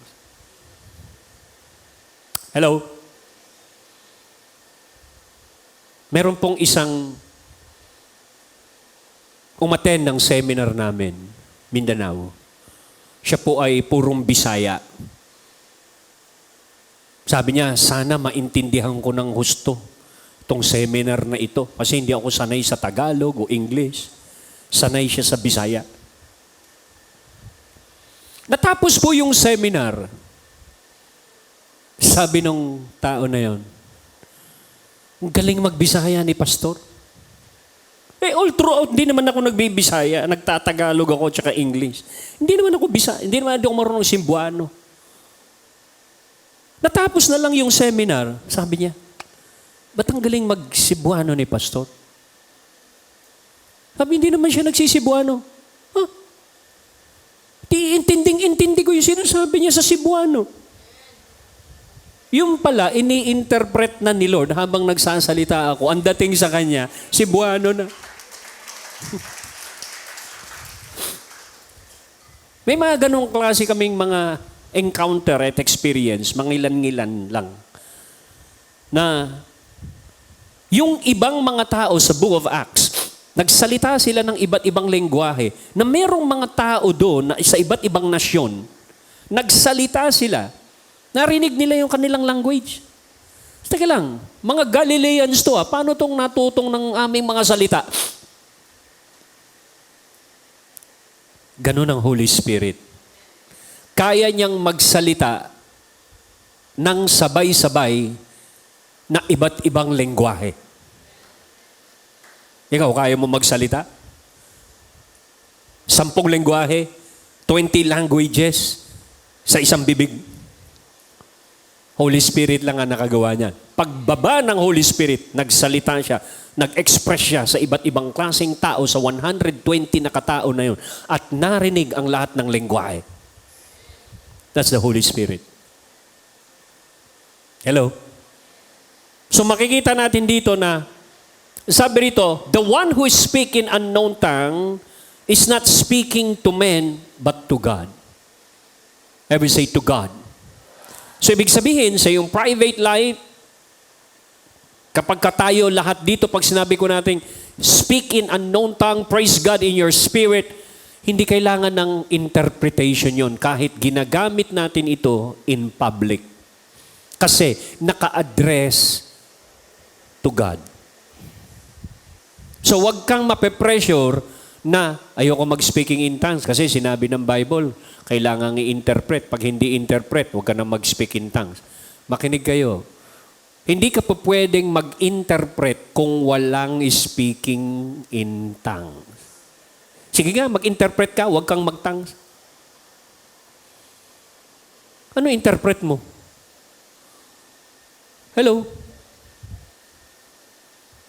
Hello? Meron pong isang umattend ng seminar namin, Mindanao. Siya po ay purong Bisaya. Sabi niya, sana maintindihan ko ng husto itong seminar na ito. Kasi hindi ako sanay sa Tagalog o English. Sanay siya sa Bisaya. Natapos po yung seminar. Sabi nung tao na yon, ang galing magbisaya ni Pastor. All throughout, hindi naman ako nagbibisaya. Nagtatagalog ako tsaka English. Hindi naman ako Bisaya. Hindi naman ako marunong Simbuano. Natapos na lang yung seminar, sabi niya, ba't ang galing mag-Cebuano ni Pastor? Sabi, hindi naman siya nagsisibuano. Huh? Intindi ko yung sinasabi niya sa Cebuano. Yung pala, ini-interpret na ni Lord habang nagsasalita ako. Ang dating sa kanya, Cebuano na. May mga ganong klase kaming mga encounter at experience, mga ilan-ilan lang, na yung ibang mga tao sa Book of Acts, nagsalita sila ng iba't ibang lengguwahe, na merong mga tao doon na sa iba't ibang nasyon, nagsalita sila Narinig nila yung kanilang language. Teka lang, mga Galileans to paano tong natutong ng aming mga salita? Ganun ang Holy Spirit. Kaya niyang magsalita ng sabay-sabay na iba't ibang lengguwahe. Ikaw, kaya mo magsalita? 10 lengguwahe, 20 languages sa isang bibig. Holy Spirit lang ang nakagawa niyan. Pagbaba ng Holy Spirit, nagsalita siya, nag-express siya sa iba't ibang klaseng tao sa 120 na katao na yun at narinig ang lahat ng lengguwahe. That's the Holy Spirit. Hello? So makikita natin dito na, sabi rito, the one who is speaking unknown tongue is not speaking to men, but to God. Every say, to God. So ibig sabihin, sa iyong private life, kapag tayo lahat dito, pag sinabi ko natin, speak in unknown tongue, praise God in your spirit, hindi kailangan ng interpretation yon kahit ginagamit natin ito in public. Kasi naka-address to God. So wag kang mape-pressure na ayoko mag-speaking in tongues kasi sinabi ng Bible, kailangan i-interpret. Pag hindi interpret, wag ka na mag-speak in tongues. Makinig kayo. Hindi ka pa pwedeng mag-interpret kung walang speaking in tongues. Sige nga, mag-interpret ka, wag kang mag-tongues. Ano interpret mo? Hello?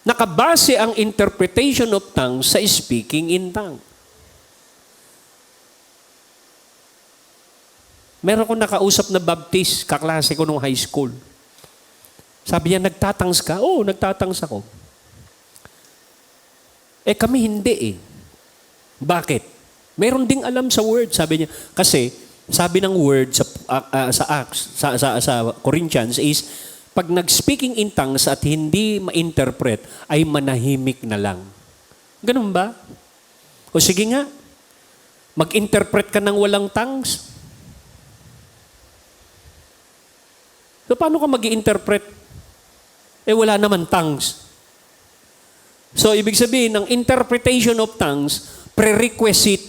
Nakabase ang interpretation of tongues sa speaking in tongues. Meron ko nakausap na Baptist, kaklase ko nung high school. Sabi niya, nagtatangs ka? Oo, nagtatangs ako. Kami hindi Bakit? Meron ding alam sa word, sabi niya. Kasi, sabi ng word sa Acts, sa Corinthians is, pag nag-speaking in tongues at hindi ma-interpret, ay manahimik na lang. Ganun ba? O sige nga, mag-interpret ka ng walang tongues. So paano ka mag-interpret? Wala naman tongues. So ibig sabihin, ng interpretation of tongues, prerequisite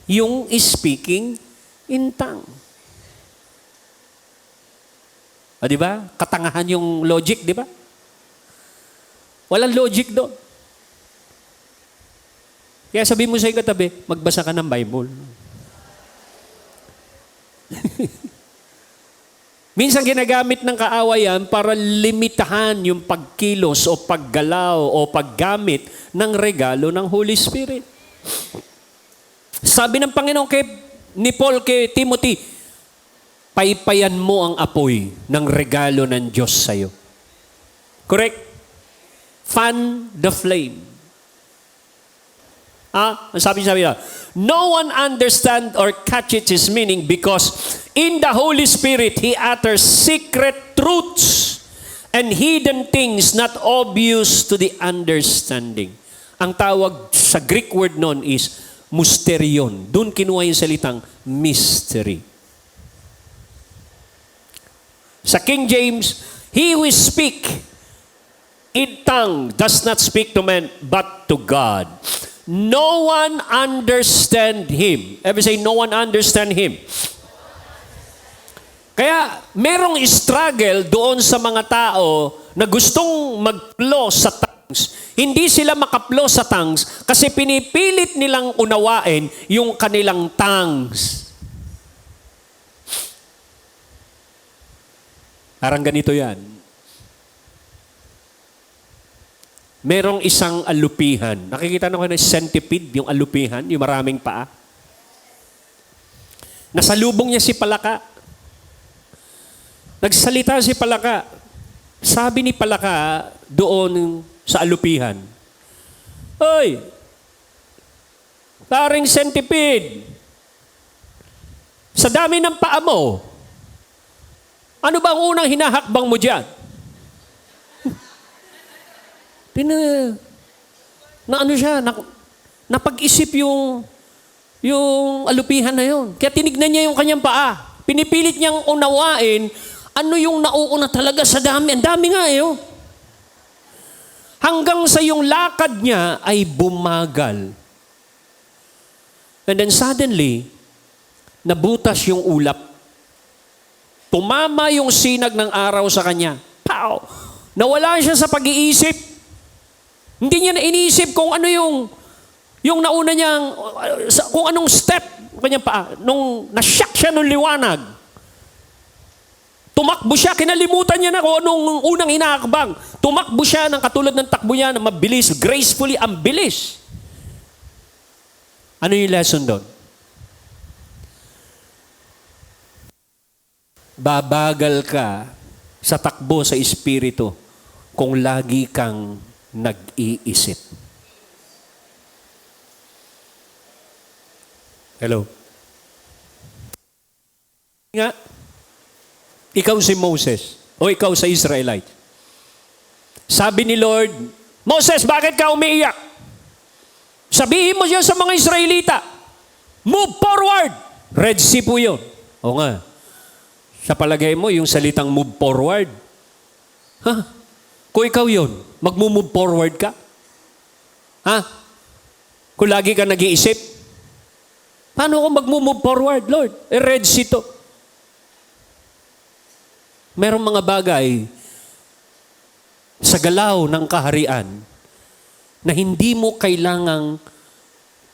yung speaking in tongues. Di ba? Katangahan yung logic, di ba? Walang logic doon. Kaya sabi mo sa iyong katabi, magbasa ka ng Bible. Minsan ginagamit ng kaawayan para limitahan yung pagkilos o paggalaw o paggamit ng regalo ng Holy Spirit. Sabi ng Panginoon ni Paul kay Timothy, paypayan mo ang apoy ng regalo ng Diyos sa'yo. Correct? Fan the flame. Sabi niya, no one understand or catches his meaning because in the Holy Spirit, He utters secret truths and hidden things not obvious to the understanding. Ang tawag sa Greek word nun is mysterion. Doon kinuha yung salitang mystery. Sa King James, he who speak in tongue does not speak to men but to God. No one understand him. Ever say, no one understand him. Kaya merong struggle doon sa mga tao na gustong mag-flow sa tongues. Hindi sila makaplo sa tongues kasi pinipilit nilang unawain yung kanilang tongues. Parang ganito yan. Merong isang alupihan. Nakikita na ko na centipede, yung alupihan, yung maraming paa. Nasalubong niya si Palaka. Nagsalita si Palaka. Sabi ni Palaka doon sa alupihan, "Hoy, paring centipede, sa dami ng paa mo, ano bang unang hinahakbang mo dyan?" Napag-isip yung alupihan na yun. Kaya tinignan niya yung kanyang paa. Pinipilit niyang unawain ano yung nauuna talaga sa dami? Ang dami nga eh. Oh. Hanggang sa yung lakad niya ay bumagal. And then suddenly, nabutas yung ulap. Tumama yung sinag ng araw sa kanya. Pow! Nawala siya sa pag-iisip. Hindi niya na iniisip kung ano yung nauna niyang, kung anong step kanyang paa. Nung nasyak siya nung liwanag, tumakbo siya, kinalimutan niya na kung anong unang inaakbang. Tumakbo siya ng katulad ng takbo niya na mabilis, gracefully, ang bilis. Ano yung lesson doon? Babagal ka sa takbo sa Espiritu kung lagi kang nag-iisip. Hello? Nga, ikaw si Moses o ikaw sa Israelite. Sabi ni Lord, Moses, bakit ka umiiyak? Sabihin mo siya sa mga Israelita, move forward. Red Sea po yun. O nga, sa palagay mo, yung salitang move forward, kung ikaw yun, mag-move forward ka? Kung lagi ka nag-iisip, paano ako mag-move forward, Lord? Red Sea to. Merong mga bagay sa galaw ng kaharian na hindi mo kailangang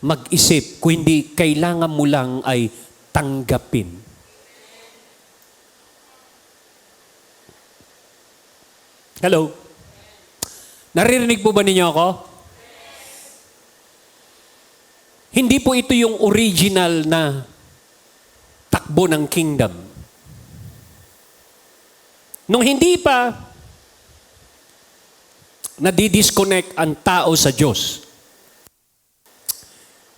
mag-isip, kung hindi kailangan mo lang ay tanggapin. Hello? Naririnig po ba ninyo ako? Hindi po ito yung original na takbo ng kingdom. Nung hindi pa nadidisconnect ang tao sa Diyos,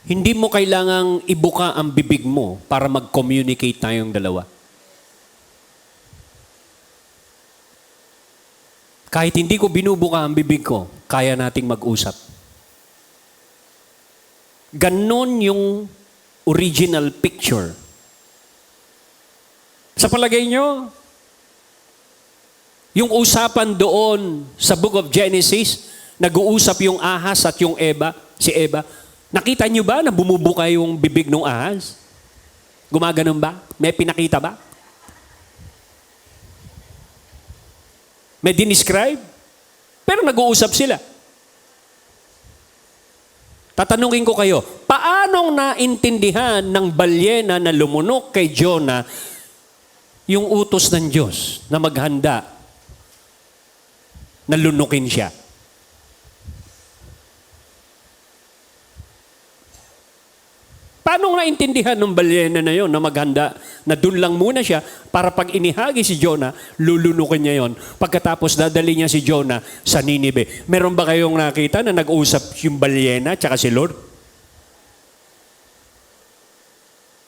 hindi mo kailangang ibuka ang bibig mo para mag-communicate tayong dalawa. Kahit hindi ko binubuka ang bibig ko, kaya nating mag-usap. Ganon yung original picture. Sa palagay nyo, yung usapan doon sa Book of Genesis, nag-uusap yung ahas at yung si Eva. Nakita nyo ba na bumubuka yung bibig ng ahas? Gumaganon ba? May pinakita ba? May dinescribe? Pero nag-uusap sila. Tatanungin ko kayo, paanong naintindihan ng balyena na lumunok kay Jonah yung utos ng Diyos na maghanda na lunukin siya? Paano naintindihan ng balyena na yon na maghanda na dun lang muna siya para pag inihagi si Jonah, lulunukin niya yon. Pagkatapos dadali niya si Jonah sa Ninive. Meron ba kayong nakita na nag-usap yung balyena tsaka si Lord?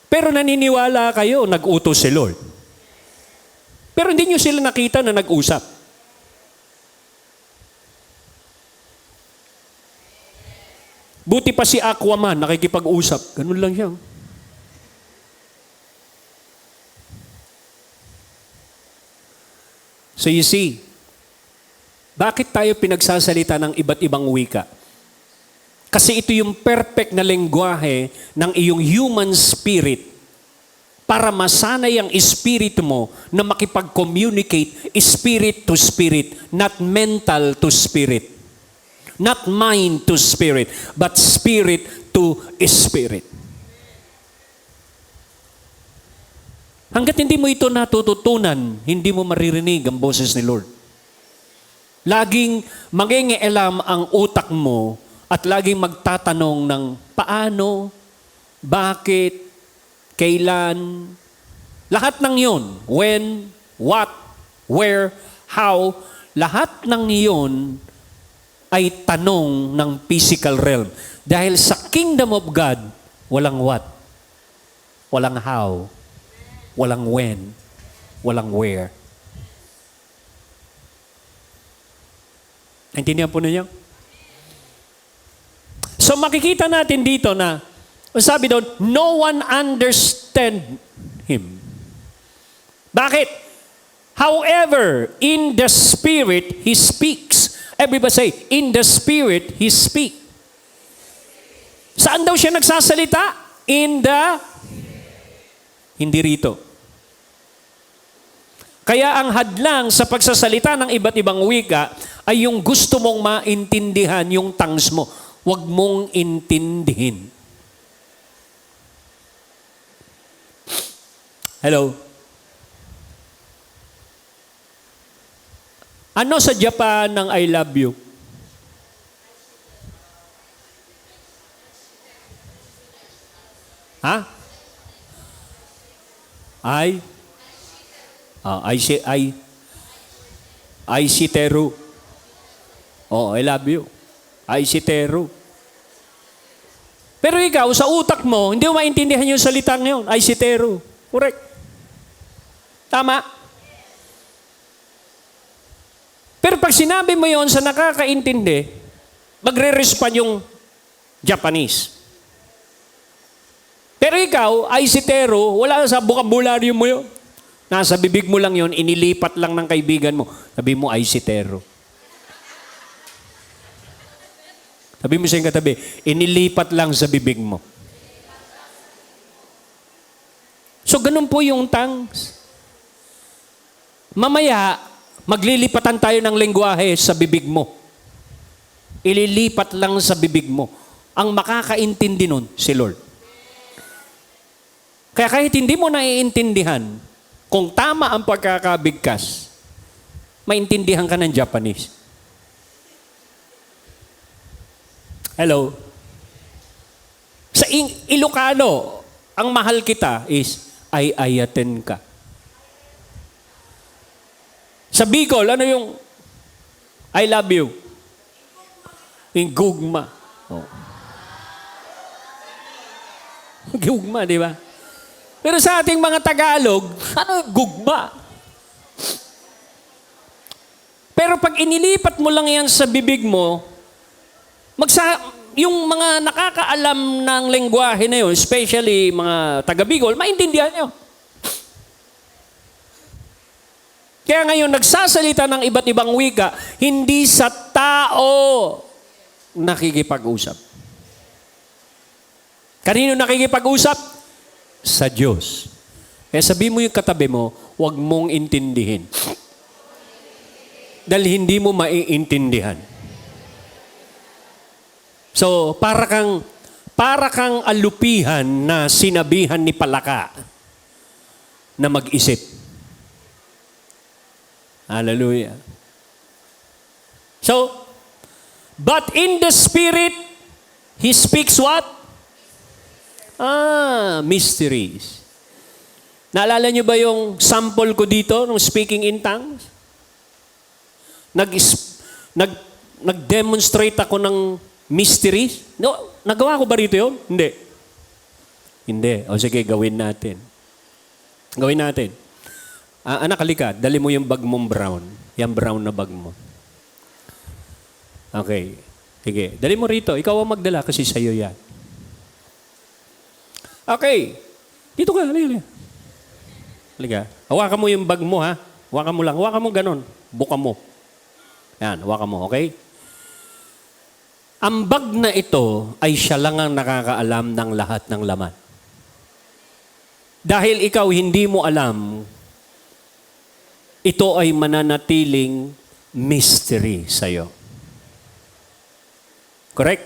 Pero naniniwala kayo, nag-utos si Lord. Pero hindi niyo sila nakita na nag-usap. Buti pa si Aquaman, nakikipag-usap. Ganun lang siya. So you see, bakit tayo pinagsasalita ng iba't ibang wika? Kasi ito yung perfect na lengguwahe ng iyong human spirit para masanay ang espiritu mo na makipag-communicate spirit to spirit, not mental to spirit. Not mind to spirit, but spirit to spirit. Hanggat hindi mo ito natututunan, hindi mo maririnig ang boses ni Lord. Laging mangingialam ang utak mo at laging magtatanong ng paano, bakit, kailan, lahat ng yun, when, what, where, how, lahat ng yun ay tanong ng physical realm. Dahil sa kingdom of God, walang what, walang how, walang when, walang where. Intindihan po ninyo? So makikita natin dito na, sabi doon, no one understand Him. Bakit? However, in the Spirit, He speaks. Everybody say, in the Spirit, He speaks. Saan daw siya nagsasalita? Hindi rito. Kaya ang hadlang sa pagsasalita ng iba't ibang wika ay yung gusto mong maintindihan yung tongues mo. Huwag mong intindihin. Hello? Ano sa Japan ng I love you? Ha? I see Teru. Oh, I love you. I see Teru. Pero ikaw, sa utak mo, hindi mo maintindihan yung salitang yun. I see Teru. Correct. Tama? Pero pag sinabi mo yon sa nakakaintindi, magre-respond yung Japanese. Pero ikaw, ay si Tero, wala sa vocabulary mo yun. Nasa bibig mo lang yun, inilipat lang ng kaibigan mo. Sabi mo, ay si Tero. Sabi mo sa yung katabi, inilipat lang sa bibig mo. So, ganun po yung tongues. Mamaya, maglilipatan tayo ng lengguwahe sa bibig mo. Ililipat lang sa bibig mo. Ang makakaintindi nun, si Lord. Kaya kahit hindi mo naiintindihan, kung tama ang pagkakabigkas, maintindihan ka ng Japanese. Hello? Sa Ilocano, ang mahal kita is, ay ayaten ka. Sa Bicol, ano yung I love you? Yung gugma. Oh. Gugma, di ba? Pero sa ating mga Tagalog, ano gugma? Pero pag inilipat mo lang yan sa bibig mo, yung mga nakakaalam ng lengguwahe na yun, especially mga taga-Bicol, maintindihan nyo. Kaya ngayon, nagsasalita ng iba't ibang wika, hindi sa tao nakikipag-usap. Kanino nakikipag-usap? Sa Diyos. Kaya sabi mo yung katabi mo, huwag mong intindihin. Dahil hindi mo maiintindihan. So, para kang alupihan na sinabihan ni Palaka na mag-isip. Hallelujah. So, but in the Spirit, He speaks what? Mysteries. Naalala niyo ba yung sample ko dito ng speaking in tongues? Nag-demonstrate ako ng mysteries? No, nagawa ko ba rito yun? Hindi. O sige, gawin natin. Anak, halika. Dali mo yung bag mong brown. Yung brown na bag mo. Okay. Sige. Dali mo rito. Ikaw ang magdala kasi sa'yo yan. Okay. Dito ka. Halika. Hawakan mo yung bag mo, ha? Hawakan mo lang. Hawakan mo ganon. Buka mo. Yan. Hawakan mo. Okay? Ang bag na ito ay siya lang ang nakakaalam ng lahat ng laman. Dahil ikaw hindi mo alam, ito ay mananatiling mystery sa'yo. Correct?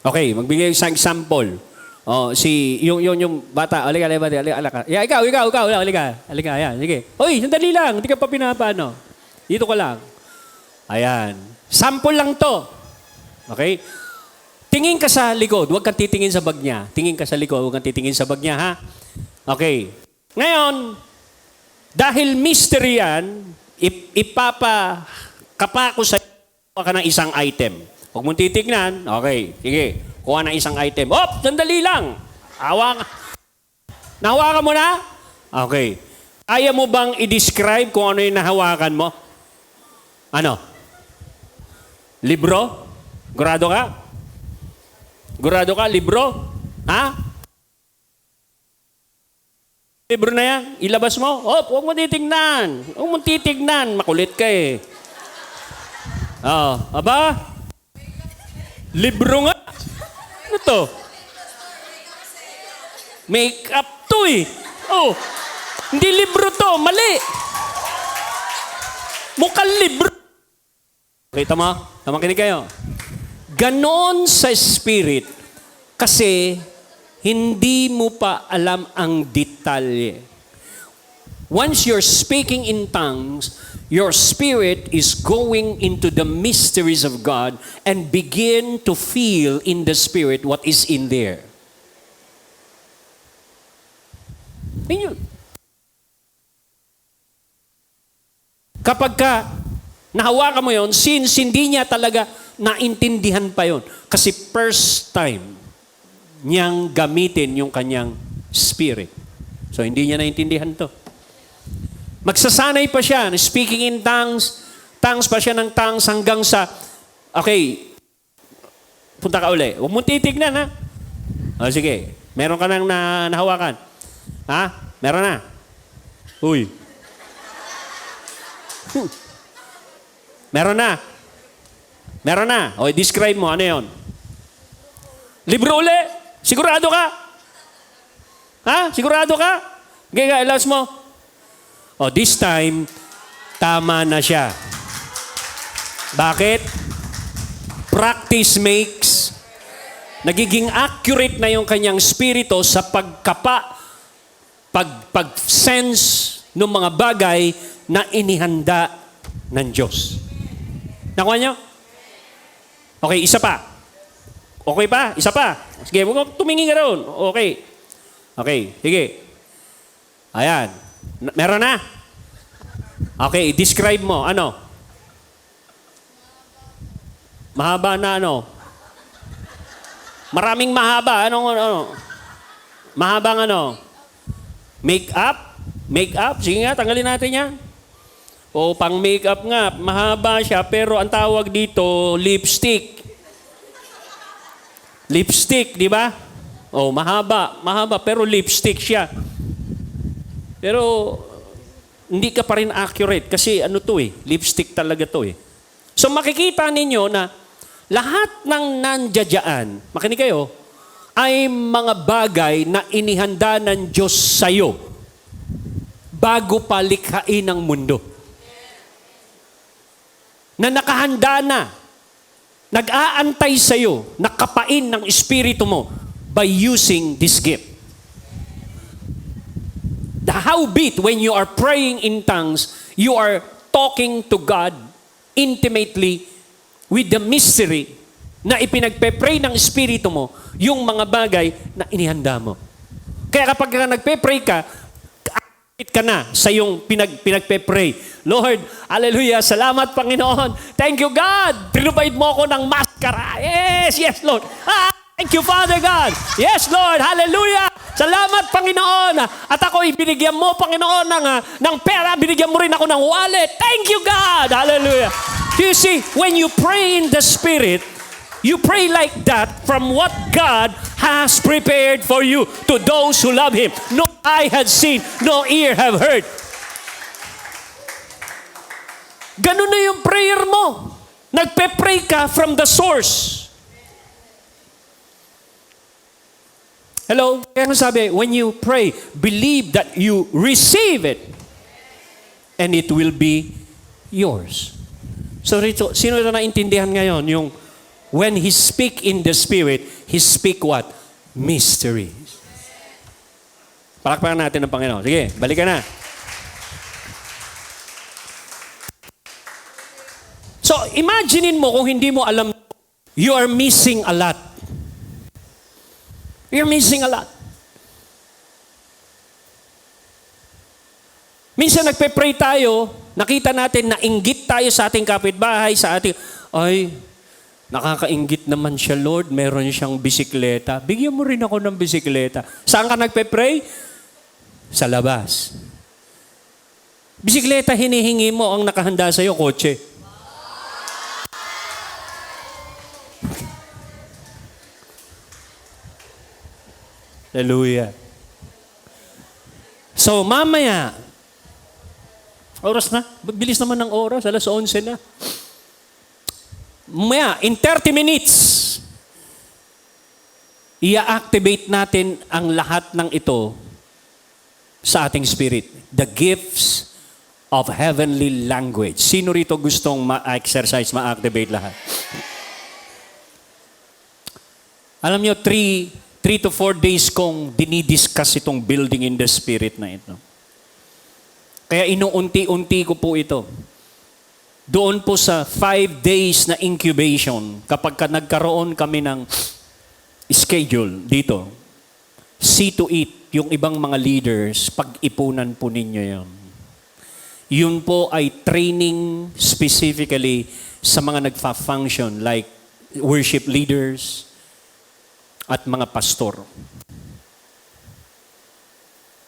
Okay. Magbigay isang example. Oh, yung bata, alika. Yeah, ikaw, alika, ayan, sige. Oy, sandali lang, hindi ka pa pinapaano. Dito ka lang. Ayan. Sample lang to. Okay? Tingin ka sa likod, huwag kang titingin sa bag niya. Tingin ka sa likod, huwag kang titingin sa bag niya, ha? Okay. Ngayon, dahil mystery yan, ipapakapa ko sa ka ng isang item. Huwag mong titignan. Okay, sige. Kuha ng isang item. Sandali lang. Nahawakan mo na? Okay. Kaya mo bang i-describe kung ano yung nahawakan mo? Ano? Libro? Gurado ka? Libro? Ha? libro na yan, ilabas mo. Huwag mo titignan. Huwag mo titignan. Makulit ka eh. Aba? Libro nga. Ano to? Make-up to eh. Hindi libro to. Mali. Mukhang libro. Kita mo? Makinig kayo. Ganon sa spirit. Kasi hindi mo pa alam ang detalye. Once you're speaking in tongues, your spirit is going into the mysteries of God and begin to feel in the spirit what is in there. Yun. Kapag ka nahawakan mo yon, since hindi niya talaga naintindihan pa yon. Kasi first time niyang gamitin yung kanyang spirit. So, hindi niya naintindihan to. Magsasanay pa siya, speaking in tongues pa siya ng tongues hanggang sa, okay, punta ka uli. Huwag mong titignan, ha? Sige, meron ka nang nahawakan. Ha? Meron na. Uy. Meron na. Meron na. O, describe mo, ano yun? Libro uli. Sigurado ka? Ha? Sigurado ka? Okay, ilas mo. This time, tama na siya. Bakit? Practice makes. Nagiging accurate na yung kanyang spirito sa pag-sense ng mga bagay na inihanda ng Diyos. Nakuha niyo? Okay, isa pa. Okay pa? Isa pa. Sige, huwag tumingin ka roon. Okay. Okay, sige. Ayan. Meron na? Okay, describe mo. Ano? Mahaba na ano? Maraming mahaba. Ano? Mahabang ano? Make-up? Make-up? Sige nga, tanggalin natin yan. Pang make-up nga. Mahaba siya, pero ang tawag dito, lipstick. Lipstick, di ba? Mahaba, pero lipstick siya. Pero, hindi ka pa rin accurate kasi ano to eh, lipstick talaga to eh. So makikita ninyo na lahat ng nandiyadyaan, makinig kayo, ay mga bagay na inihanda ng Diyos sa'yo bago pa likhain ang mundo. Na nakahanda na. Nag-aantay sa'yo, nakapain ng espiritu mo by using this gift. The howbeit, when you are praying in tongues, you are talking to God intimately with the mystery na ipinagpe-pray ng espiritu mo yung mga bagay na inihanda mo. Kaya kapag nagpe-pray ka, ka na sa iyong pinagpe-pray. Lord, hallelujah, salamat Panginoon. Thank you God. Provide mo ako ng maskara. Yes Lord. Thank you Father God. Yes Lord, hallelujah. Salamat Panginoon. At ako'y binigyan mo Panginoon ng pera. Binigyan mo rin ako ng wallet. Thank you God. Hallelujah. You see, when you pray in the Spirit, you pray like that from what God has prepared for you to those who love Him. No eye had seen, no ear have heard. Ganun na yung prayer mo. Nagpe-pray ka from the source. Hello? Kaya nga sabi, when you pray, believe that you receive it and it will be yours. So rito, sino ito naintindihan ngayon? Yung when He speak in the Spirit, He speak what? Mysteries. Palakpakan natin ng Panginoon. Sige, balikan na. So, imaginein mo kung hindi mo alam, you are missing a lot. You're missing a lot. Minsan nagpe-pray tayo, nakita natin na inggit tayo sa ating kapitbahay, sa ating, ay, nakakainggit naman siya, Lord, meron siyang bisikleta. Bigyan mo rin ako ng bisikleta. Saan ka nagpe-pray? Sa labas. Bisikleta, hinihingi mo, ang nakahanda sa'yo, kotse. Hallelujah. So, mamaya, oras na. Bilis naman ng oras. 11:00 na. Mamaya, in 30 minutes, i-activate natin ang lahat ng ito sa ating spirit. The gifts of heavenly language. Sino rito gustong ma-exercise, ma-activate lahat? Alam nyo, 3 to 4 days kong dinidiscuss itong building in the spirit na ito. Kaya inuunti-unti ko po ito. Doon po sa 5 days na incubation, kapag nagkaroon kami ng schedule dito, see to it, yung ibang mga leaders, pag-ipunan po ninyo yun. Yun po ay training specifically sa mga nagfa-function like worship leaders at mga pastor.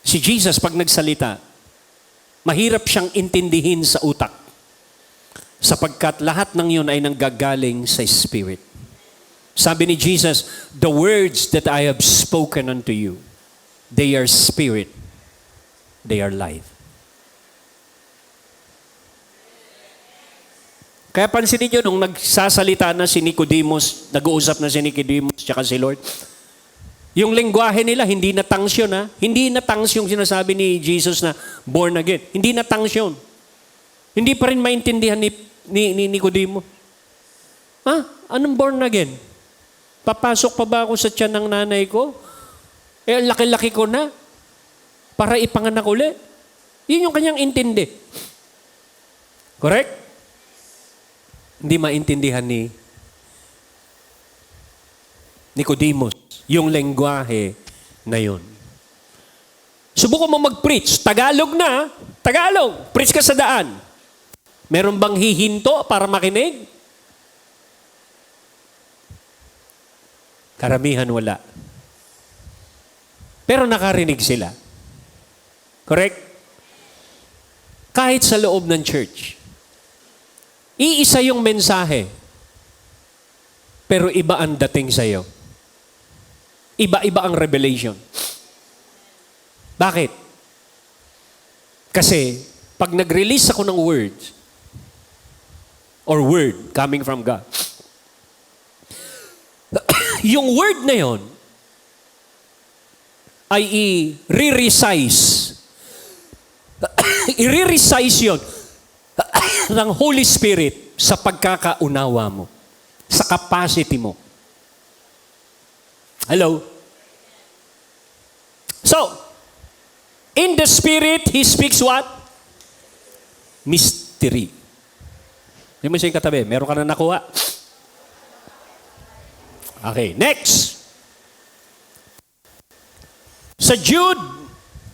Si Jesus, pag nagsalita, mahirap siyang intindihin sa utak sapagkat lahat ng yun ay nanggagaling sa Spirit. Sabi ni Jesus, the words that I have spoken unto you, they are spirit, they are life. Kaya pansinin nyo, nung nagsasalita na si Nicodemus, nag-uusap na si Nicodemus tsaka si Lord, yung lengguwahe nila, hindi na tangs yun, ha? Hindi na tangs yung sinasabi ni Jesus na born again. Hindi na tangs yun. Hindi pa rin maintindihan ni Nicodemus. Anong born again? Papasok pa ba ako sa tiyan ng nanay ko? Laki-laki ko na. Para ipanganak uli. Yun yung kanyang intindi. Correct? Hindi maintindihan ni Nicodemus yung lengguwahe na yun. Subukan mo mag-preach. Tagalog na. Tagalog. Preach ka sa daan. Meron bang hihinto para makinig? Karamihan wala. Pero nakarinig sila. Correct? Kahit sa loob ng church. Iisa yung mensahe, pero iba ang dating sa'yo. Iba-iba ang revelation. Bakit? Kasi, pag nag-release ako ng words, or word coming from God, yung word na yon ay i-re-resize. I-re-resize yun ng Holy Spirit sa pagkakaunawa mo, sa capacity mo. Hello? So, in the Spirit, He speaks what? Mystery. Hindi mo siya yung katabi. Meron ka na nakuha. Okay, next. Sa Jude,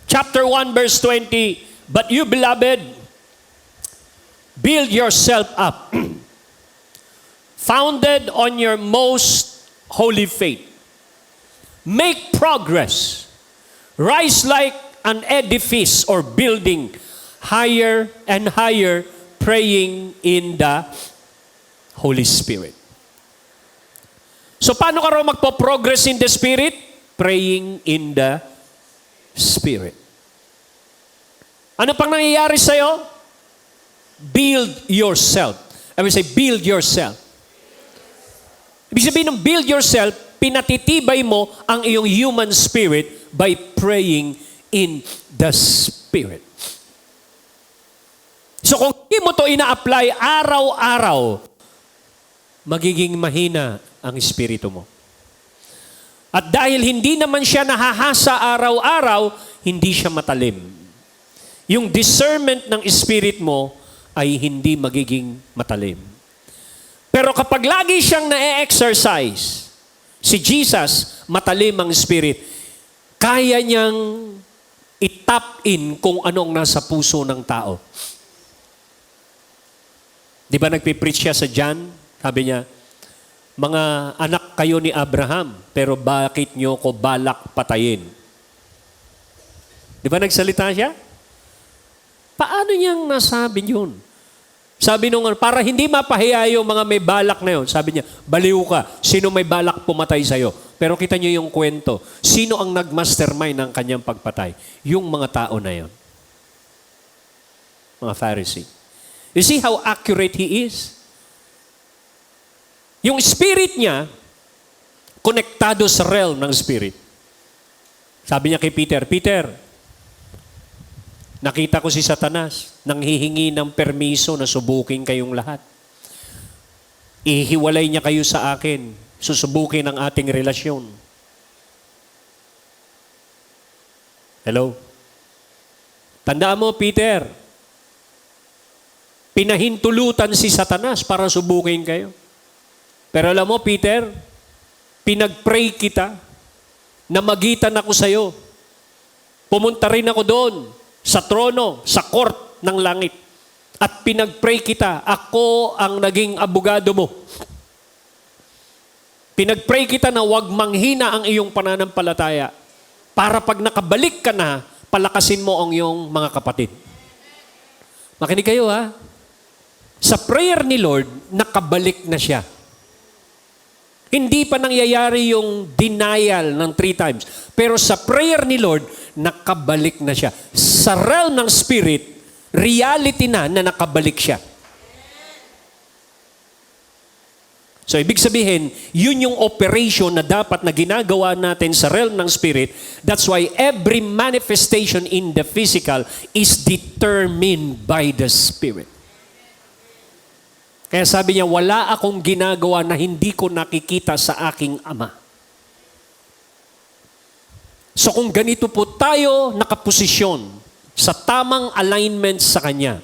chapter 1, verse 20, but you, beloved, build yourself up, founded on your most holy faith. Make progress. Rise like an edifice or building higher and higher, praying in the Holy Spirit. So paano ka raw magpo-progress in the Spirit? Praying in the Spirit. Ano pang nangyayari sa'yo? Build yourself. I will say, build yourself. Ibig sabihin ng build yourself, pinatitibay mo ang iyong human spirit by praying in the Spirit. So kung hindi mo to ina-apply araw-araw, magiging mahina ang espiritu mo. At dahil hindi naman siya nahahasa araw-araw, hindi siya matalim. Yung discernment ng spirit mo ay hindi magiging matalim. Pero kapag lagi siyang na-exercise, si Jesus, matalim ang spirit, kaya niyang i-tap in kung anong nasa puso ng tao. Di ba nagpipreach siya sa John? Sabi niya, mga anak kayo ni Abraham, pero bakit niyo ko balak patayin? Di ba nagsalita siya? Paano niyang nasabi yun? Sabi nung, para hindi mapahiya yung mga may balak na yun, sabi niya, baliw ka, sino may balak pumatay sa'yo? Pero kita niyo yung kwento, sino ang nag-mastermind ng kanyang pagpatay? Yung mga tao na yun. Mga Pharisee. You see how accurate he is? Yung spirit niya, konektado sa realm ng spirit. Sabi niya kay Peter, Peter, nakita ko si Satanas nang hihingi ng permiso na subukin kayong lahat. Ihiwalay niya kayo sa akin. Susubukin ang ating relasyon. Hello? Tandaan mo, Peter, pinahintulutan si Satanas para subukin kayo. Pero alam mo, Peter, pinag-pray kita na magitan ako sa'yo. Pumunta rin ako doon sa trono, sa court ng langit. At pinag-pray kita, ako ang naging abogado mo. Pinag-pray kita na huwag manghina ang iyong pananampalataya para pag nakabalik ka na, palakasin mo ang iyong mga kapatid. Makinig kayo ha. Sa prayer ni Lord, nakabalik na siya. Hindi pa nangyayari yung denial ng 3 times. Pero sa prayer ni Lord, nakabalik na siya. Sa realm ng spirit, reality na nakabalik siya. So, ibig sabihin, yun yung operation na dapat na ginagawa natin sa realm ng spirit. That's why every manifestation in the physical is determined by the spirit. Kaya sabi niya, wala akong ginagawa na hindi ko nakikita sa aking Ama. So kung ganito po tayo nakaposisyon sa tamang alignment sa Kanya,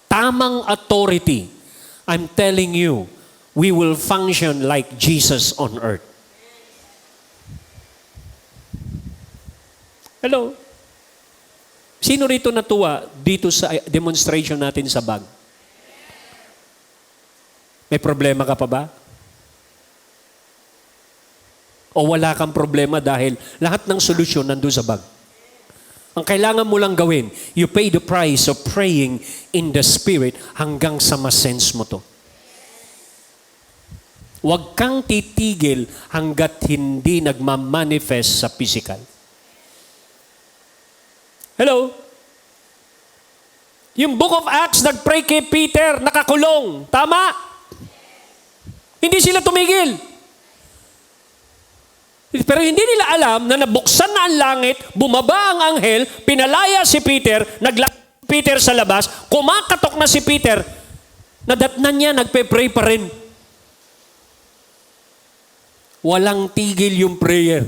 tamang authority, I'm telling you, we will function like Jesus on earth. Hello? Sino rito natuwa dito sa demonstration natin sa bag? May problema ka pa ba? O wala kang problema dahil lahat ng solusyon nandun sa bag? Ang kailangan mo lang gawin, you pay the price of praying in the Spirit hanggang sa masense mo to. Huwag kang titigil hanggat hindi nagmamanifest sa physical. Hello? Yung Book of Acts, nag-pray kay Peter, nakakulong. Tama? Hindi sila tumigil. Pero hindi nila alam na nabuksan na ang langit, bumaba ang anghel, pinalaya si Peter, naglakad Peter sa labas, kumakatok na si Peter, nadatnan niya, nagpe-pray pa rin. Walang tigil yung prayer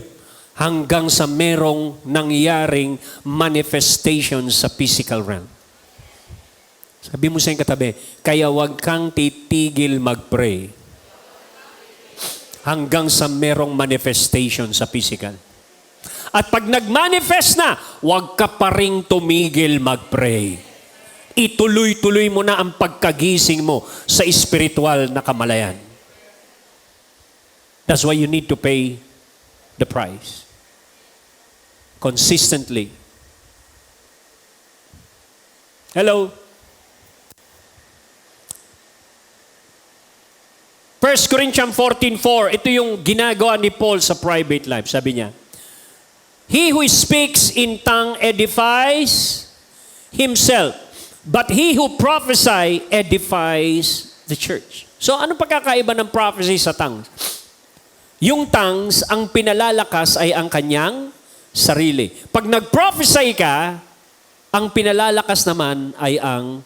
hanggang sa merong nangyaring manifestation sa physical realm. Sabi mo sa iyong katabi, kaya wag kang titigil mag-pray hanggang sa merong manifestation sa physical. At pag nag-manifest na, wag ka pa ring tumigil mag-pray. Ituloy-tuloy mo na ang pagkagising mo sa spiritual na kamalayan. That's why you need to pay the price. Consistently. Hello? 1 Corinthians 14:4, ito yung ginagawa ni Paul sa private life. Sabi niya, he who speaks in tongue edifies himself, but he who prophesies edifies the church. So, anong pagkakaiba ng prophecy sa tongues? Yung tongues, ang pinalalakas ay ang kanyang sarili. Pag nag-prophesy ka, ang pinalalakas naman ay ang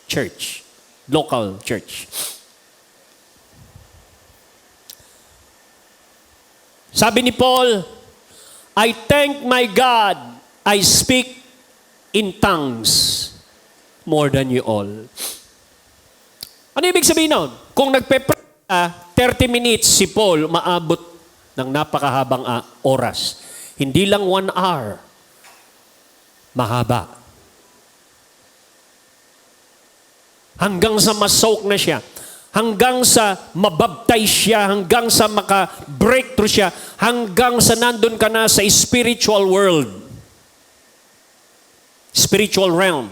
church, local church. Sabi ni Paul, I thank my God, I speak in tongues more than you all. Ano ibig sabihin nun? Kung nagpe-pray ka, 30 minutes si Paul maabot ng napakahabang oras. Hindi lang 1 hour. Mahaba. Hanggang sa masoak na siya. Hanggang sa mabaptize siya, hanggang sa maka-breakthrough siya, hanggang sa nandun ka na sa spiritual world. Spiritual realm.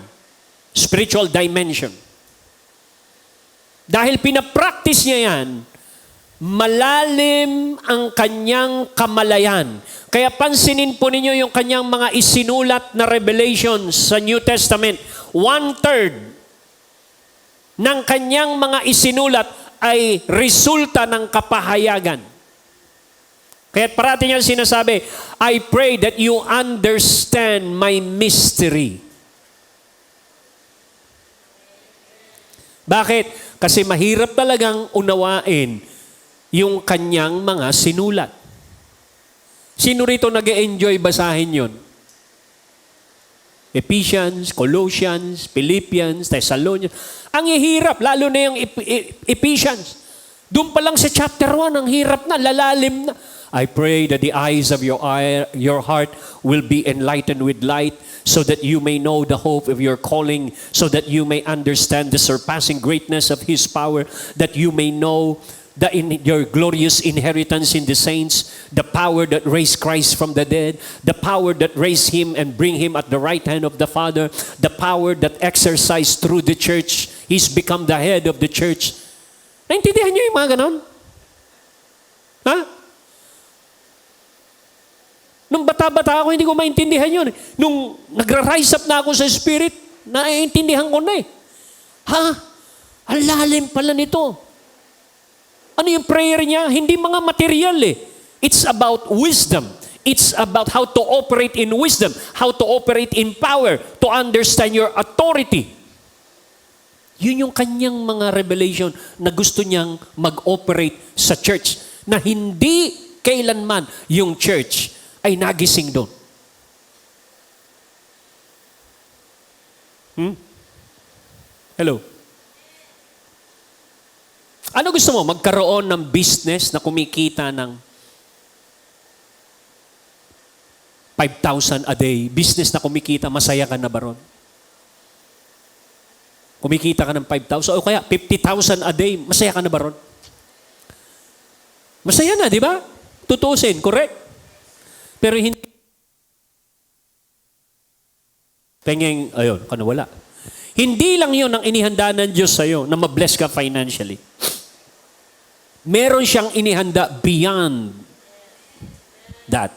Spiritual dimension. Dahil pinapractice niya yan, malalim ang kanyang kamalayan. Kaya pansinin po ninyo yung kanyang mga isinulat na revelations sa New Testament. 1/3 ng kanyang mga isinulat ay resulta ng kapahayagan. Kaya parati niya sinasabi, I pray that you understand my mystery. Bakit? Kasi mahirap talagang unawain yung kanyang mga sinulat. Sino rito nag-e-enjoy basahin yon? Ephesians, Colossians, Philippians, Thessalonians. Ang hirap, lalo na yung Ephesians. Doon pa lang sa chapter 1, ang hirap na, lalalim na. I pray that the eyes of your heart will be enlightened with light so that you may know the hope of your calling, so that you may understand the surpassing greatness of His power, that you may know your glorious inheritance in the saints, the power that raised Christ from the dead, the power that raised Him and bring Him at the right hand of the Father, the power that exercised through the church. He's become the head of the church. Naintindihan niyo yung mga ganon? Ha? Nung bata-bata ako, hindi ko maintindihan yun. Nung nagra-rise up na ako sa Spirit, naiintindihan ko na eh. Ha? Ang lalim pala nito. Ano yung prayer niya? Hindi mga material eh. It's about wisdom. It's about how to operate in wisdom, how to operate in power, to understand your authority. Yun yung kanyang mga revelation na gusto niyang mag-operate sa church na hindi kailanman yung church ay nagising doon. Hello? Ano gusto mo? Magkaroon ng business na kumikita ng 5,000 a day. Business na kumikita, masaya ka na ba ron? Kumikita ka ng 5,000 o kaya 50,000 a day, masaya ka na ba ron? Masaya na, di ba? Tutusin, correct? Pero hindi. Pengeng, ayun, wala. Hindi lang yun ang inihanda ng Diyos sa'yo na mabless ka financially. Meron siyang inihanda beyond that.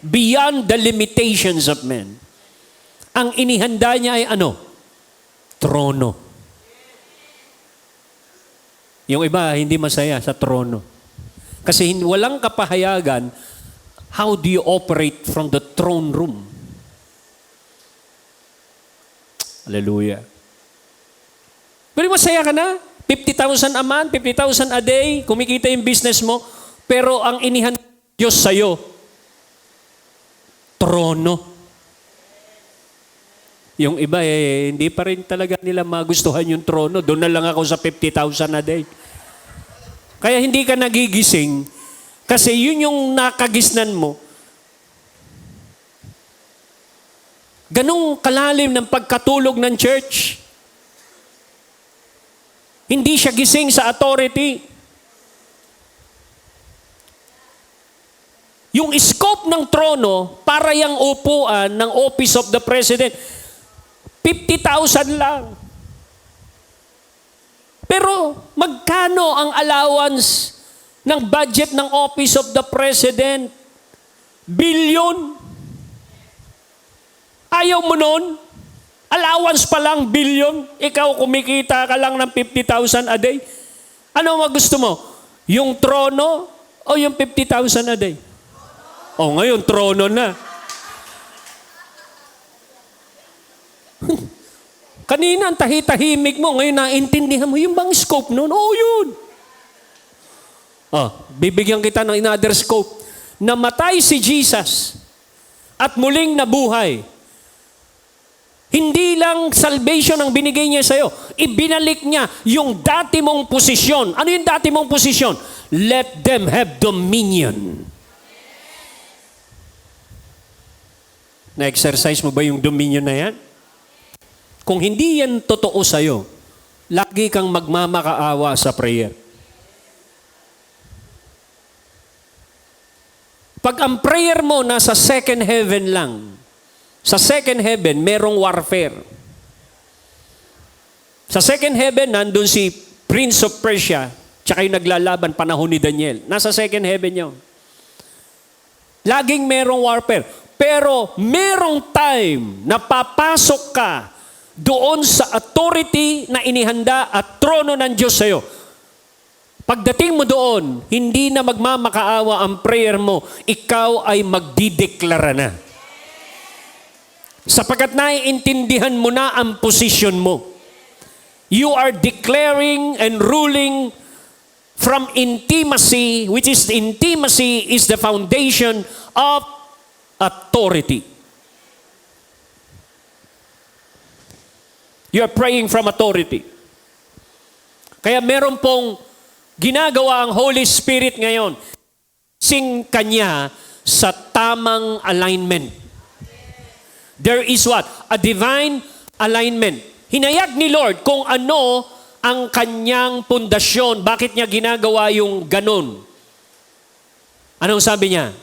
Beyond the limitations of men. Ang inihanda niya ay ano? Trono. Yung iba, hindi masaya sa trono. Kasi walang kapahayagan, how do you operate from the throne room? Hallelujah. Pero masaya ka na? 50,000 a month, 50,000 a day, kumikita yung business mo, pero ang inihanda ng Diyos sa'yo, trono. Yung iba, hindi pa rin talaga nila magustuhan yung trono. Doon na lang ako sa 50,000 a day. Kaya hindi ka nagigising, kasi yun yung nakagisnan mo. Ganong kalalim ng pagkatulog ng church. Hindi siya gising sa authority. Yung scope ng trono, para yung upuan ng office of the president, 50,000 lang. Pero magkano ang allowance ng budget ng office of the president? Billion. Ayaw mo nun? Allowance pa lang, billion. Ikaw kumikita ka lang ng 50,000 a day. Ano gusto mo? Yung trono o yung 50,000 a day? O ngayon, trono na. Kanina, ang tahi-tahimik mo. Ngayon, naintindihan mo. Yung bang scope nun? Oo, yun. Bibigyan kita ng another scope. Namatay si Jesus at muling nabuhay. Hindi lang salvation ang binigay niya sa'yo. Ibinalik niya yung dati mong posisyon. Ano yung dati mong posisyon? Let them have dominion. Na-exercise mo ba yung dominion na yan? Kung hindi yan totoo sa'yo, lagi kang magmamakaawa sa prayer. Pag ang prayer mo nasa second heaven lang, sa second heaven, merong warfare. Sa second heaven, nandun si Prince of Persia, tsaka yung naglalaban panahon ni Daniel. Nasa second heaven yun. Laging merong warfare. Pero merong time na papasok ka doon sa authority na inihanda at trono ng Diyos sa'yo. Pagdating mo doon, hindi na magmamakaawa ang prayer mo, ikaw ay magdideklara na. Sapagkat naiintindihan mo na ang posisyon mo. You are declaring and ruling from intimacy, which is intimacy is the foundation of authority. You are praying from authority. Kaya meron pong ginagawa ang Holy Spirit ngayon. Sing Kanya sa tamang alignment. There is what? A divine alignment. Hinayag ni Lord kung ano ang kanyang pundasyon. Bakit niya ginagawa yung ganun? Anong sabi niya?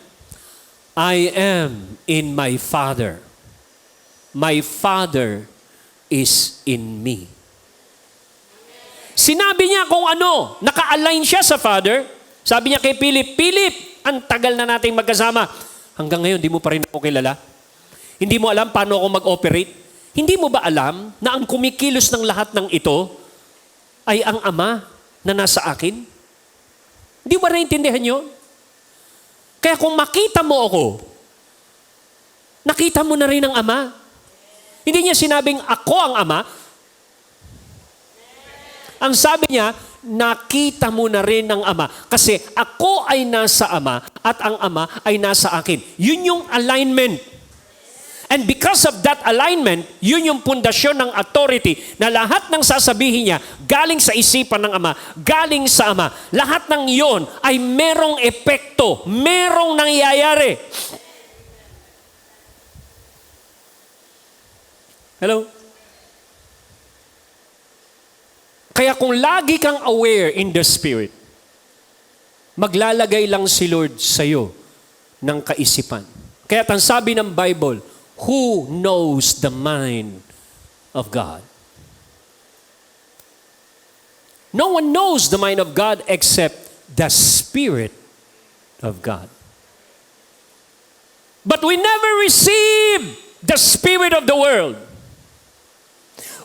I am in my Father. My Father is in me. Sinabi niya kung ano, naka-align siya sa Father. Sabi niya kay Philip, Philip, ang tagal na nating magkasama. Hanggang ngayon, di mo pa rin ako kilala. Hindi mo alam paano ako mag-operate. Hindi mo ba alam na ang kumikilos ng lahat ng ito ay ang Ama na nasa akin? Hindi mo ba naiintindihan yun? Kaya kung makita mo ako, nakita mo na rin ang Ama. Hindi niya sinabing ako ang Ama. Ang sabi niya, nakita mo na rin ang Ama. Kasi ako ay nasa Ama at ang Ama ay nasa akin. Yun yung alignment. And because of that alignment, yun yung pundasyon ng authority na lahat ng sasabihin niya galing sa isipan ng Ama, galing sa Ama. Lahat ng iyon ay merong epekto, merong nangyayari. Hello? Kaya kung lagi kang aware in the Spirit, maglalagay lang si Lord sa'yo ng kaisipan. Kaya ang sabi ng Bible, who knows the mind of God? No one knows the mind of God except the Spirit of God. But we never receive the Spirit of the world.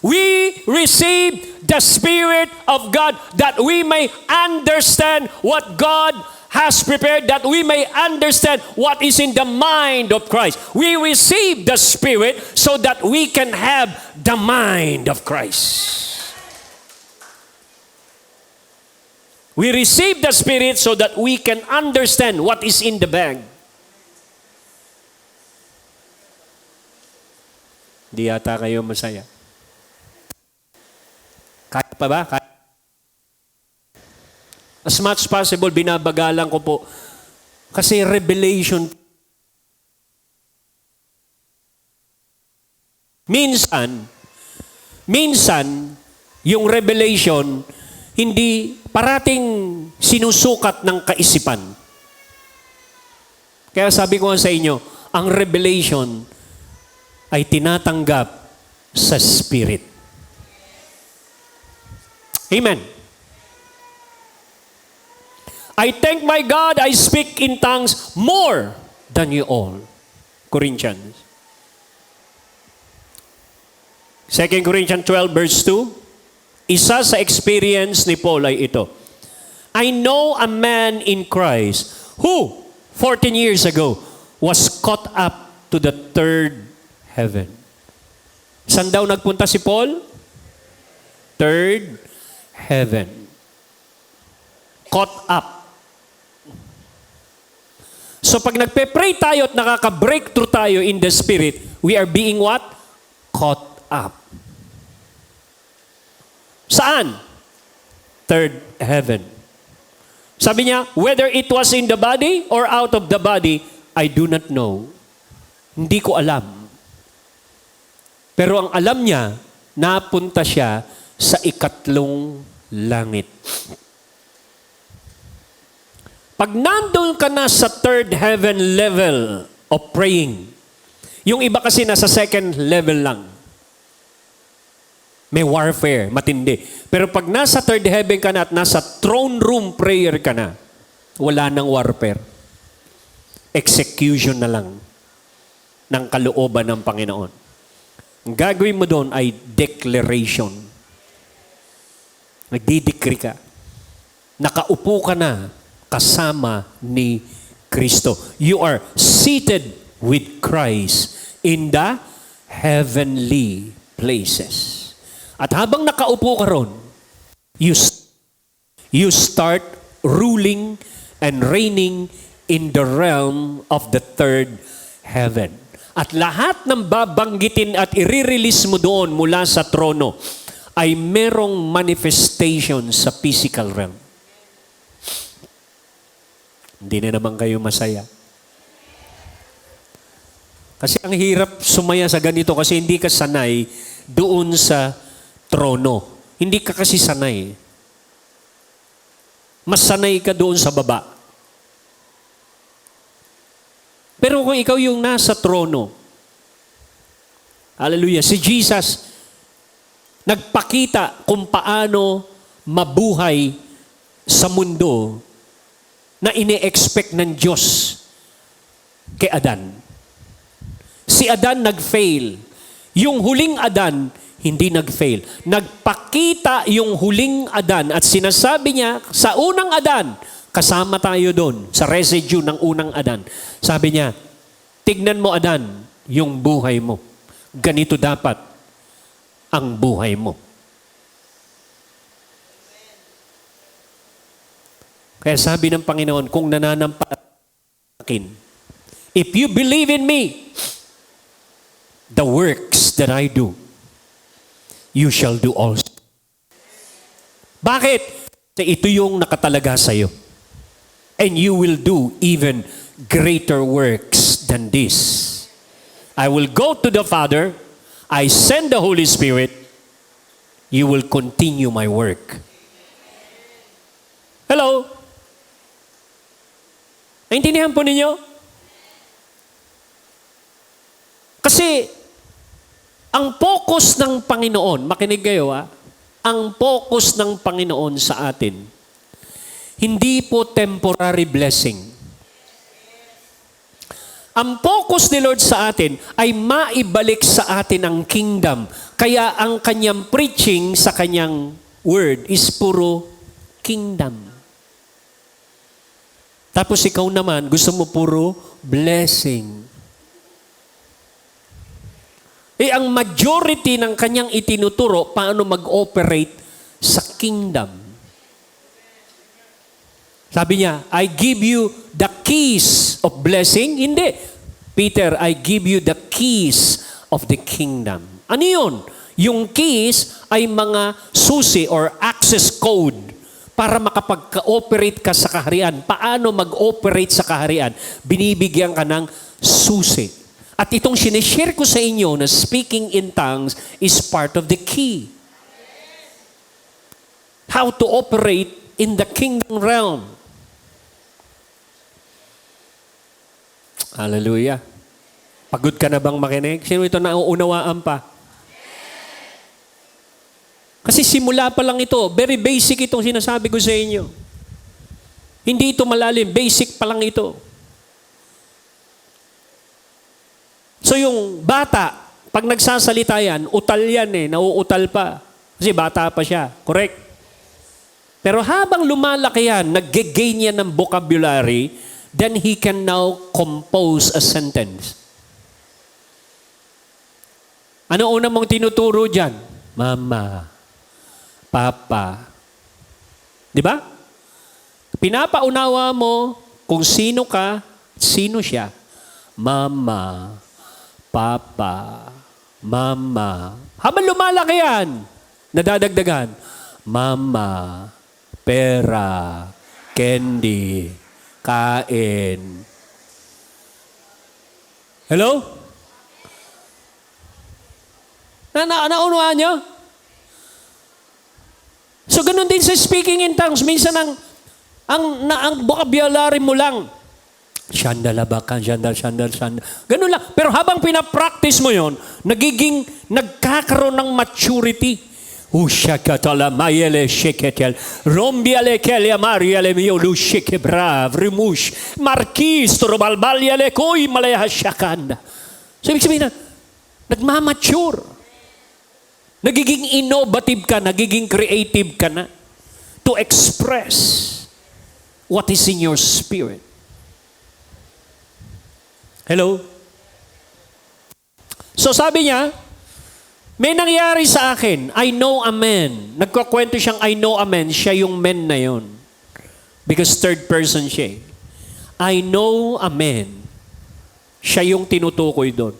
We receive the Spirit of God that we may understand what God has prepared, that we may understand what is in the mind of Christ. We receive the Spirit so that we can have the mind of Christ. We receive the Spirit so that we can understand what is in the bag. Di yata kayo masaya. Kaya pa ba? Kaya? As much possible, binabagalan ko po. Kasi revelation. Minsan, yung revelation, hindi parating sinusukat ng kaisipan. Kaya sabi ko sa inyo, ang revelation ay tinatanggap sa Spirit. Amen. I thank my God, I speak in tongues more than you all. Corinthians. 2 Corinthians 12 verse 2. Isa sa experience ni Paul ay ito. I know a man in Christ who 14 years ago was caught up to the third heaven. Saan daw nagpunta si Paul? Third heaven. Caught up. So pag nagpe-pray tayo at nakaka-breakthrough tayo in the Spirit, we are being what? Caught up. Saan? Third heaven. Sabi niya, whether it was in the body or out of the body, I do not know. Hindi ko alam. Pero ang alam niya, napunta siya sa ikatlong langit. Pag nandun ka na sa third heaven level of praying, yung iba kasi nasa second level lang. May warfare, matindi. Pero pag nasa third heaven ka na at nasa throne room prayer ka na, wala nang warfare. Execution na lang ng kalooban ng Panginoon. Ang gagawin mo doon ay declaration. Nagdidecree ka. Nakaupo ka na kasama ni Kristo. You are seated with Christ in the heavenly places. At habang nakaupo ka ron, you start ruling and reigning in the realm of the third heaven. At lahat ng babanggitin at i-release mo doon mula sa trono ay merong manifestation sa physical realm. Hindi na naman kayo masaya. Kasi ang hirap sumaya sa ganito kasi hindi ka sanay doon sa trono. Hindi ka kasi sanay. Mas sanay ka doon sa baba. Pero kung ikaw yung nasa trono, hallelujah, si Jesus nagpakita kung paano mabuhay sa mundo na ine-expect ng Diyos kay Adan. Si Adan nag-fail. Yung huling Adan, hindi nag-fail. Nagpakita yung huling Adan at sinasabi niya sa unang Adan, kasama tayo doon sa residue ng unang Adan. Sabi niya, tignan mo Adan, yung buhay mo. Ganito dapat ang buhay mo. Kaya sabi ng Panginoon, kung nananampalataya, if you believe in me, the works that I do, you shall do also. Bakit? Kasi ito yung nakatalaga sa'yo. And you will do even greater works than this. I will go to the Father, I send the Holy Spirit, you will continue my work. Hello? Naintindihan po ninyo? Kasi, ang focus ng Panginoon, makinig kayo ang focus ng Panginoon sa atin, hindi po temporary blessing. Ang focus ni Lord sa atin ay maibalik sa atin ang kingdom. Kaya ang kanyang preaching sa kanyang word is puro kingdom. Tapos ikaw naman, gusto mo puro blessing. Ang majority ng kanyang itinuturo, paano mag-operate sa kingdom. Sabi niya, I give you the keys of blessing. Hindi. Peter, I give you the keys of the kingdom. Ano yun? Yung keys ay mga susi or access code para makapag-cooperate ka sa kaharian. Paano mag-operate sa kaharian? Binibigyan ka ng susi. At itong sinishare ko sa inyo na speaking in tongues is part of the key. How to operate in the kingdom realm. Hallelujah. Pagod ka na bang makinig? Sino ito nauunawaan pa? Kasi simula pa lang ito, very basic itong sinasabi ko sa inyo. Hindi ito malalim, basic pa lang ito. So yung bata, pag nagsasalita yan, utal yan nauutal pa. Kasi bata pa siya, correct? Pero habang lumalaki yan, nag-gain yan ng vocabulary, then he can now compose a sentence. Ano una mong tinuturo dyan? Mama. Papa. Di ba? Pinapaunawa mo kung sino ka, sino siya. Mama, Papa, Mama. Habang lumalaki yan, nadadagdagan. Mama, pera, candy, kain. Hello? Naunawaan nyo? So, ganun din sa speaking in tongues. Minsan, ang vocabulary mo lang, shandalabakan, shandal. Ganun lang. Pero habang pinapractice mo yon, nagkakaroon ng maturity. Ushakatala mayele sheketel. Rombiale kelia mariale mio lushike brav. Rimush. Marquis torobalbalyale koy malaya shakanda. So, ibig sabihin na, nagmamature. Nagiging innovative ka, nagiging creative ka na to express what is in your spirit. Hello? So sabi niya, may nangyari sa akin, I know a man. Nagkakwento siyang I know a man, siya yung man na yon. Because third person siya. I know a man. Siya yung tinutukoy doon.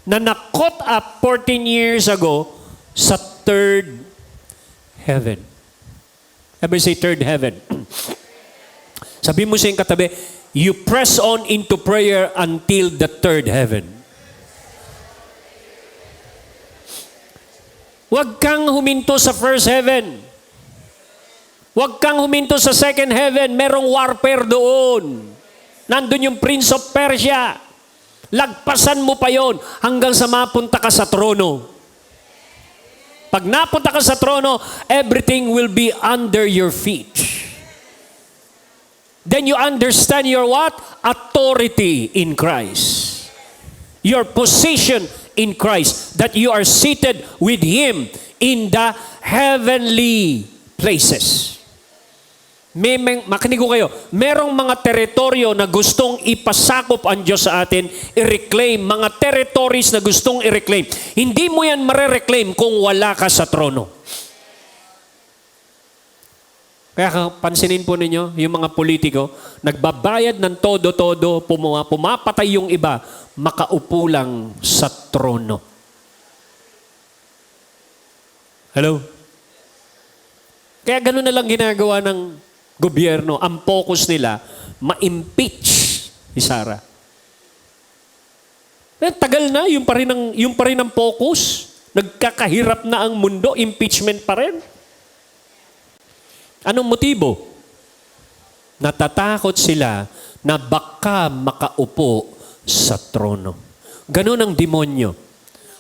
Na na-caught up 14 years ago sa third heaven. Everybody say third heaven. Sabi mo sa iyong katabi, you press on into prayer until the third heaven. Huwag kang huminto sa first heaven. Huwag kang huminto sa second heaven. Merong warfare doon. Nandun yung Prince of Persia. Lagpasan mo pa yon hanggang sa mapunta ka sa trono. Pag napunta ka sa trono, everything will be under your feet. Then you understand your what? Authority in Christ. Your position in Christ. That you are seated with Him in the heavenly places. Makinig ko kayo, merong mga teritoryo na gustong ipasakop ang Diyos sa atin, i-reclaim, mga territories na gustong i-reclaim. Hindi mo yan mare-reclaim kung wala ka sa trono. Kaya pansinin po ninyo, yung mga politiko, nagbabayad ng todo-todo, pumapatay yung iba, makaupo lang sa trono. Hello? Kaya gano'n na lang ginagawa ng gobyerno. Ang focus nila, ma-impeach si Sara. Tagal na, yung pa rin ang focus. Nagkakahirap na ang mundo, impeachment pa rin. Anong motibo? Natatakot sila na baka makaupo sa trono. Ganon ang demonyo.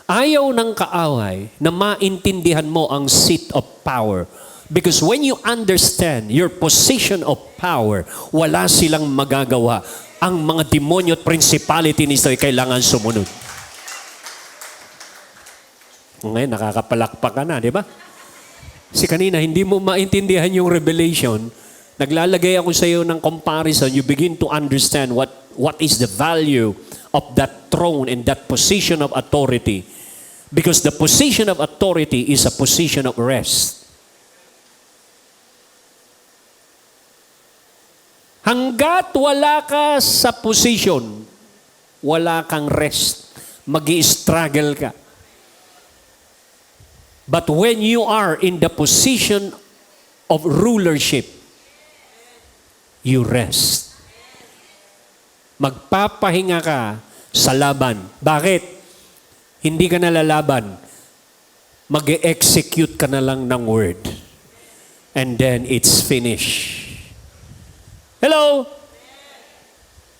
Ayaw ng kaaway na maintindihan mo ang seat of power. Because when you understand your position of power, wala silang magagawa. Ang mga demonyo at principality nito ay kailangan sumunod. Ngayon, nakakapalakpak ka na, di ba? Si kanina, hindi mo maintindihan yung revelation. Naglalagay ako sa iyo ng comparison. You begin to understand what is the value of that throne and that position of authority. Because the position of authority is a position of rest. Hanggat wala ka sa position, wala kang rest. Magi-struggle ka. But when you are in the position of rulership, you rest. Magpapahinga ka sa laban. Bakit? Hindi ka nalalaban. Mag-execute ka na lang ng word. And then it's finished. Hello?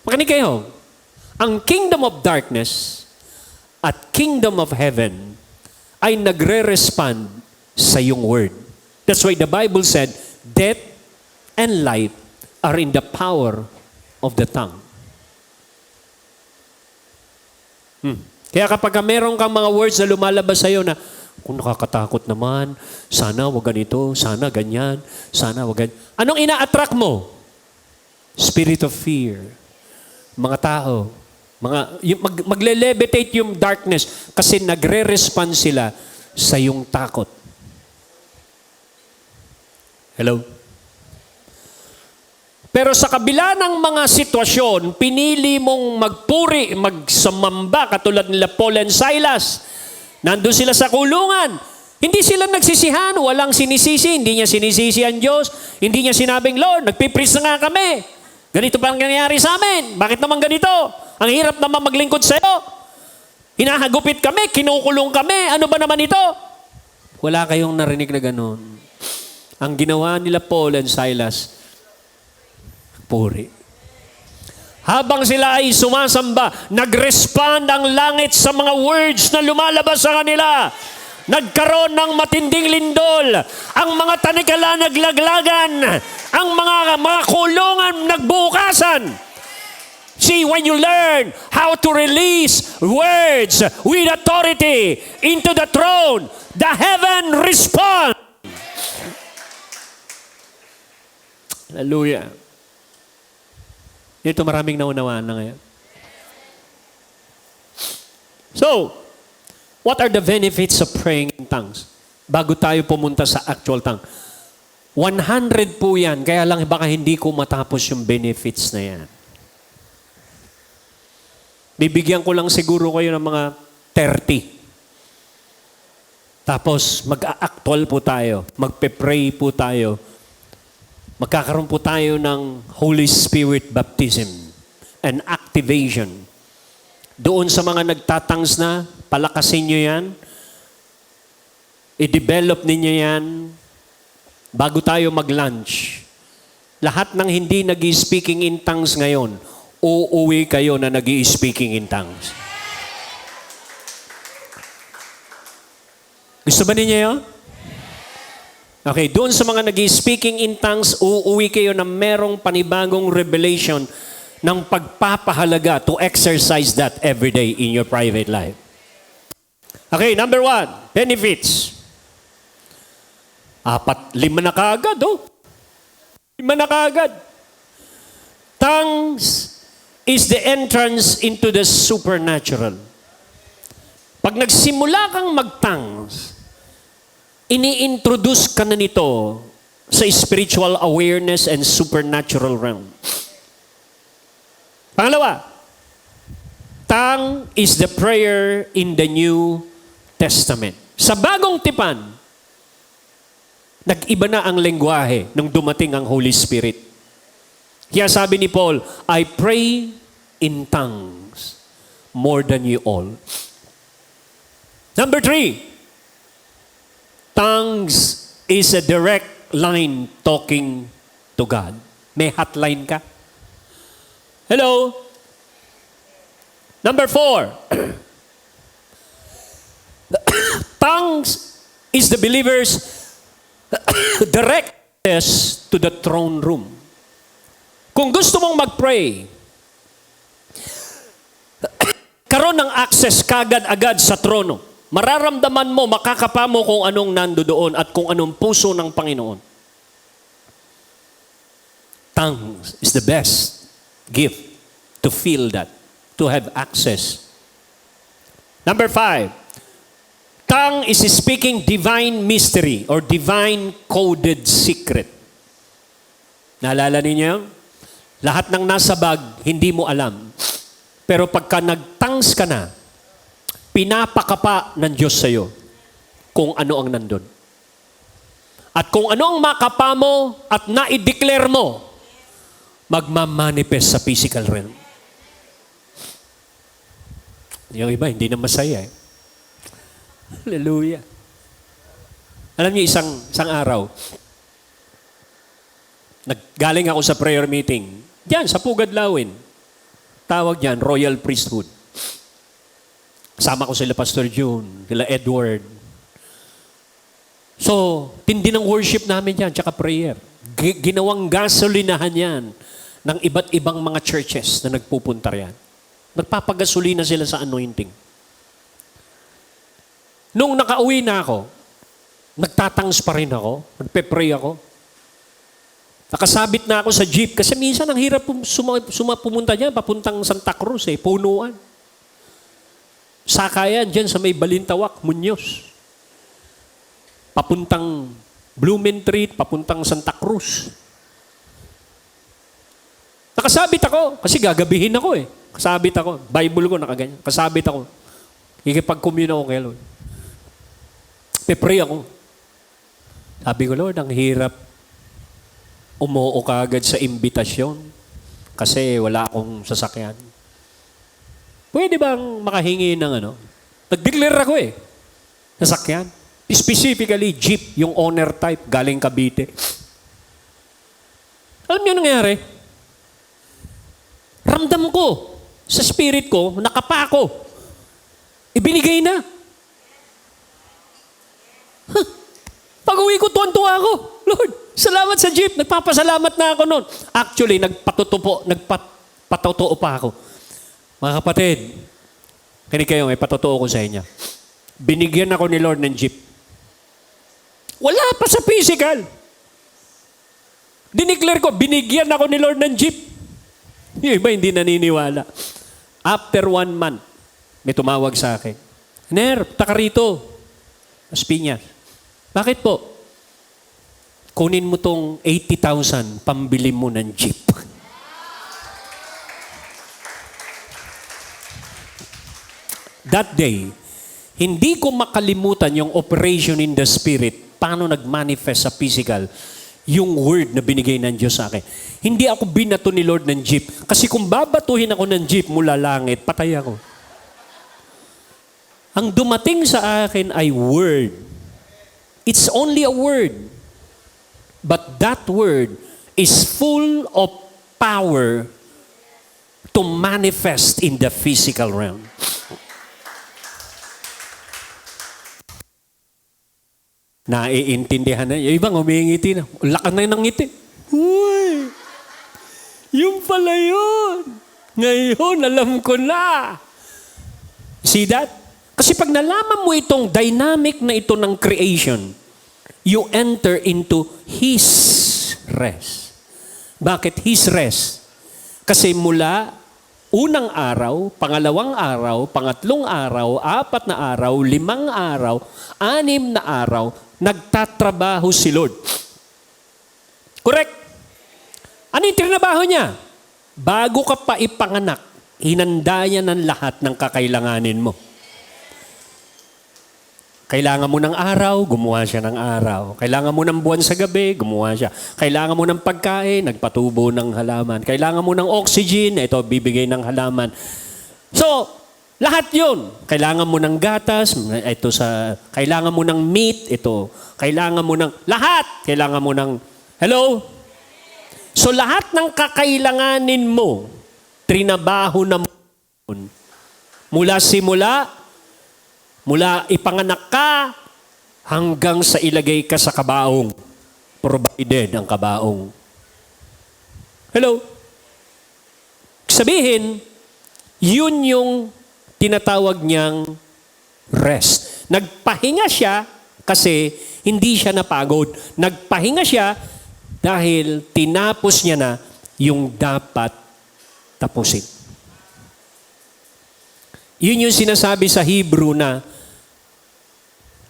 Makinig kayo. Ang kingdom of darkness at kingdom of heaven ay nagre-respond sa iyong word. That's why the Bible said, death and life are in the power of the tongue. Kaya kapag meron kang mga words na lumalabas sa iyo na, kung nakakatakot naman, sana wag ganito, sana ganyan, sana wag ganyan. Anong ina-attract mo? Spirit of fear. Mga tao, magle-levitate yung darkness kasi nagre-respond sila sa yung takot. Hello? Pero sa kabila ng mga sitwasyon, pinili mong magpuri, magsamamba, katulad nila Paul and Silas. Nandun sila sa kulungan. Hindi sila nagsisihan, walang sinisisi, hindi niya sinisisi ang Diyos, hindi niya sinabing, Lord, nagpipris na nga kami. Ganito pa ang nangyayari sa amin. Bakit naman ganito? Ang hirap naman maglingkod sa iyo. Hinahagupit kami, kinukulong kami. Ano ba naman ito? Wala kayong narinig na ganun. Ang ginawa nila Paul and Silas, puri. Habang sila ay sumasamba, nag-respond ang langit sa mga words na lumalabas sa kanila. nagkaroon ng matinding lindol. Ang mga tanikala naglaglagan. Ang mga kulungan nagbukasan. See, when you learn how to release words with authority into the throne, the heaven responds. Hallelujah. Ito maraming naunawaan na ngayon. So, what are the benefits of praying in tongues? Bago tayo pumunta sa actual tongue. 100 po yan, kaya lang baka hindi ko matapos yung benefits na yan. Bibigyan ko lang siguro kayo ng mga 30. Tapos mag-actual po tayo, magpe-pray po tayo. Magkakaroon po tayo ng Holy Spirit baptism and activation. Doon sa mga nagtatangs na, palakasin nyo yan. I-develop ninyo yan bago tayo mag-lunch. Lahat ng hindi nag-speaking in tongues ngayon, uuwi kayo na nag-speaking in tongues. Gusto ba ninyo yun? Okay, doon sa mga nag-speaking in tongues, uuwi kayo na merong panibagong revelation ng pagpapahalaga to exercise that every day in your private life. Okay, number 1, benefits. 5 na kaagad, oh. 5 na kaagad. Tongues is the entrance into the supernatural. Pag nagsimula kang mag-tongues, ini-introduce ka na nito sa spiritual awareness and supernatural realm. Pangalawa, tongue is the prayer in the New Testament. Sa bagong tipan, nag-iba na ang lengguwahe nung dumating ang Holy Spirit. Kaya sabi ni Paul, I pray in tongues more than you all. Number 3, tongues is a direct line talking to God. May hotline ka? Hello? Number 4, tongues is the believer's direct access to the throne room. Kung gusto mong mag-pray, karoon ng access kagad-agad sa trono. Mararamdaman mo, makakapa mo kung anong nandoon at kung anong puso ng Panginoon. Tongues is the best gift to feel that, to have access. Number 5, tongue is speaking divine mystery or divine coded secret. Naalala ninyo? Lahat ng nasa bag, hindi mo alam. Pero pagka nag-tongues ka na, pinapakapa ng Diyos sa'yo kung ano ang nandun. At kung ano ang makapa mo at na-declare mo, magmamanifest sa physical realm. Yung iba, hindi na masaya eh. Hallelujah. Alam niyo, isang araw, galing ako sa prayer meeting. Diyan, sa Pugadlawin. Tawag diyan, Royal Priesthood. Sama ko sila Pastor June, sila Edward. So, tindi ng worship namin diyan, tsaka prayer. Ginawang gasolinahan yan ng iba't ibang mga churches na nagpupunta riyan. Nagpapagasolina sila sa anointing. Nung nakauwi na ako, nagtatangs pa rin ako, nagpe-pray ako. Nakasabit na ako sa jeep kasi minsan ang hirap pumunta dyan, papuntang Santa Cruz punuan. Sakayan dyan sa may Balintawak, Muñoz. Papuntang Blumentritt, papuntang Santa Cruz. Nakasabit ako kasi gagabihin ako Kasabit ako. Bible ko nakaganyan. Kasabit ako. Ikipag-commune ako kay Lord. Pe-pray ako. Sabi ko, Lord, ang hirap umuo ka agad sa imbitasyon kasi wala akong sasakyan. Pwede bang makahingi ng Nag-declare ako sasakyan. Specifically, jeep, yung owner type, galing Cavite. Alam niyo nangyari? Ramdam ko, sa spirit ko, nakapa ako. Ibinigay na. tuwan-tuwa ako. Lord, salamat sa jeep. Nagpapasalamat na ako noon. Actually, nagpatotoo pa ako. Mga kapatid, kinig kayo, may patotoo ko sa inyo. Binigyan ako ni Lord ng jeep. Wala pa sa physical. Dineclare ko, binigyan ako ni Lord ng jeep. Yung iba hindi naniniwala. After 1 month, may tumawag sa akin. Ner, taka rito. Las Piñas. Bakit po? Kunin mo tong 80,000, pambili mo ng jeep. That day, hindi ko makalimutan yung operation in the spirit, paano nag-manifest sa physical, yung word na binigay ng Diyos sa akin. Hindi ako binato ni Lord ng jeep. Kasi kung babatuhin ako ng jeep mula langit, patay ako. Ang dumating sa akin ay word. It's only a word. But that word is full of power to manifest in the physical realm. Naiintindihan na. Yung ibang umingiti na. Lakas na ng ngiti. Uy! Yung pala yun. Ngayon, alam ko na. See that? Kasi pag nalaman mo itong dynamic na ito ng creation, you enter into His rest. Bakit His rest? Kasi mula unang araw, pangalawang araw, pangatlong araw, 4 na araw, 5 araw, 6 na araw, nagtatrabaho si Lord. Correct? Ano yung trinabaho niya? Bago ka pa ipanganak, hinanda niya ng lahat ng kakailanganin mo. Kailangan mo ng araw, gumawa siya ng araw. Kailangan mo ng buwan sa gabi, gumawa siya. Kailangan mo ng pagkain, nagpatubo ng halaman. Kailangan mo ng oxygen, ito, bibigay ng halaman. So, lahat yun. Kailangan mo ng gatas, kailangan mo ng meat, ito. Kailangan mo ng, lahat. Kailangan mo ng, hello? So, lahat ng kakailanganin mo, trinabaho na mo. Mula ipanganak ka hanggang sa ilagay ka sa kabaong. Provided ang kabaong. Hello? Sabihin, yun yung tinatawag niyang rest. Nagpahinga siya kasi hindi siya napagod. Nagpahinga siya dahil tinapos niya na yung dapat tapusin. Yun yung sinasabi sa Hebrew na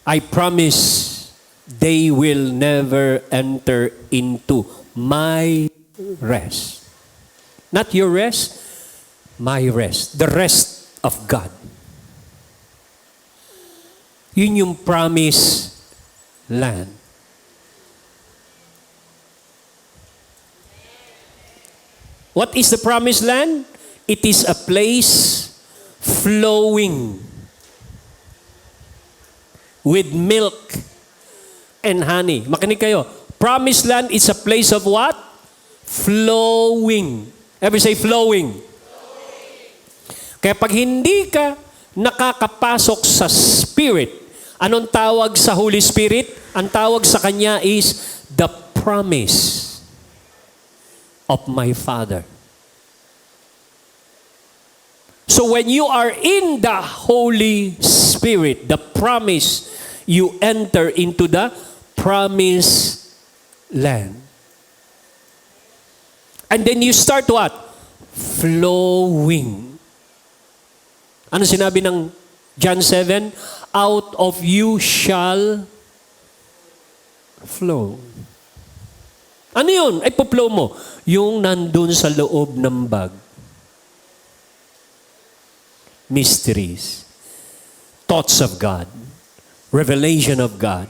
I promise they will never enter into my rest. Not your rest, my rest. The rest of God. Yun yung promised land. What is the promised land? It is a place flowing with milk and honey. Makinig kayo. Promised land is a place of what? Flowing. Everybody say flowing. Kaya pag hindi ka nakakapasok sa Spirit, anong tawag sa Holy Spirit? Ang tawag sa Kanya is the promise of my Father. So when you are in the Holy Spirit, the promise, you enter into the promised land. And then you start what? Flowing. Ano sinabi ng John 7? Out of you shall flow. Ano yun? Ay, po-flow mo. Yung nandun sa loob ng bag. Mysteries. Thoughts of God. Revelation of God.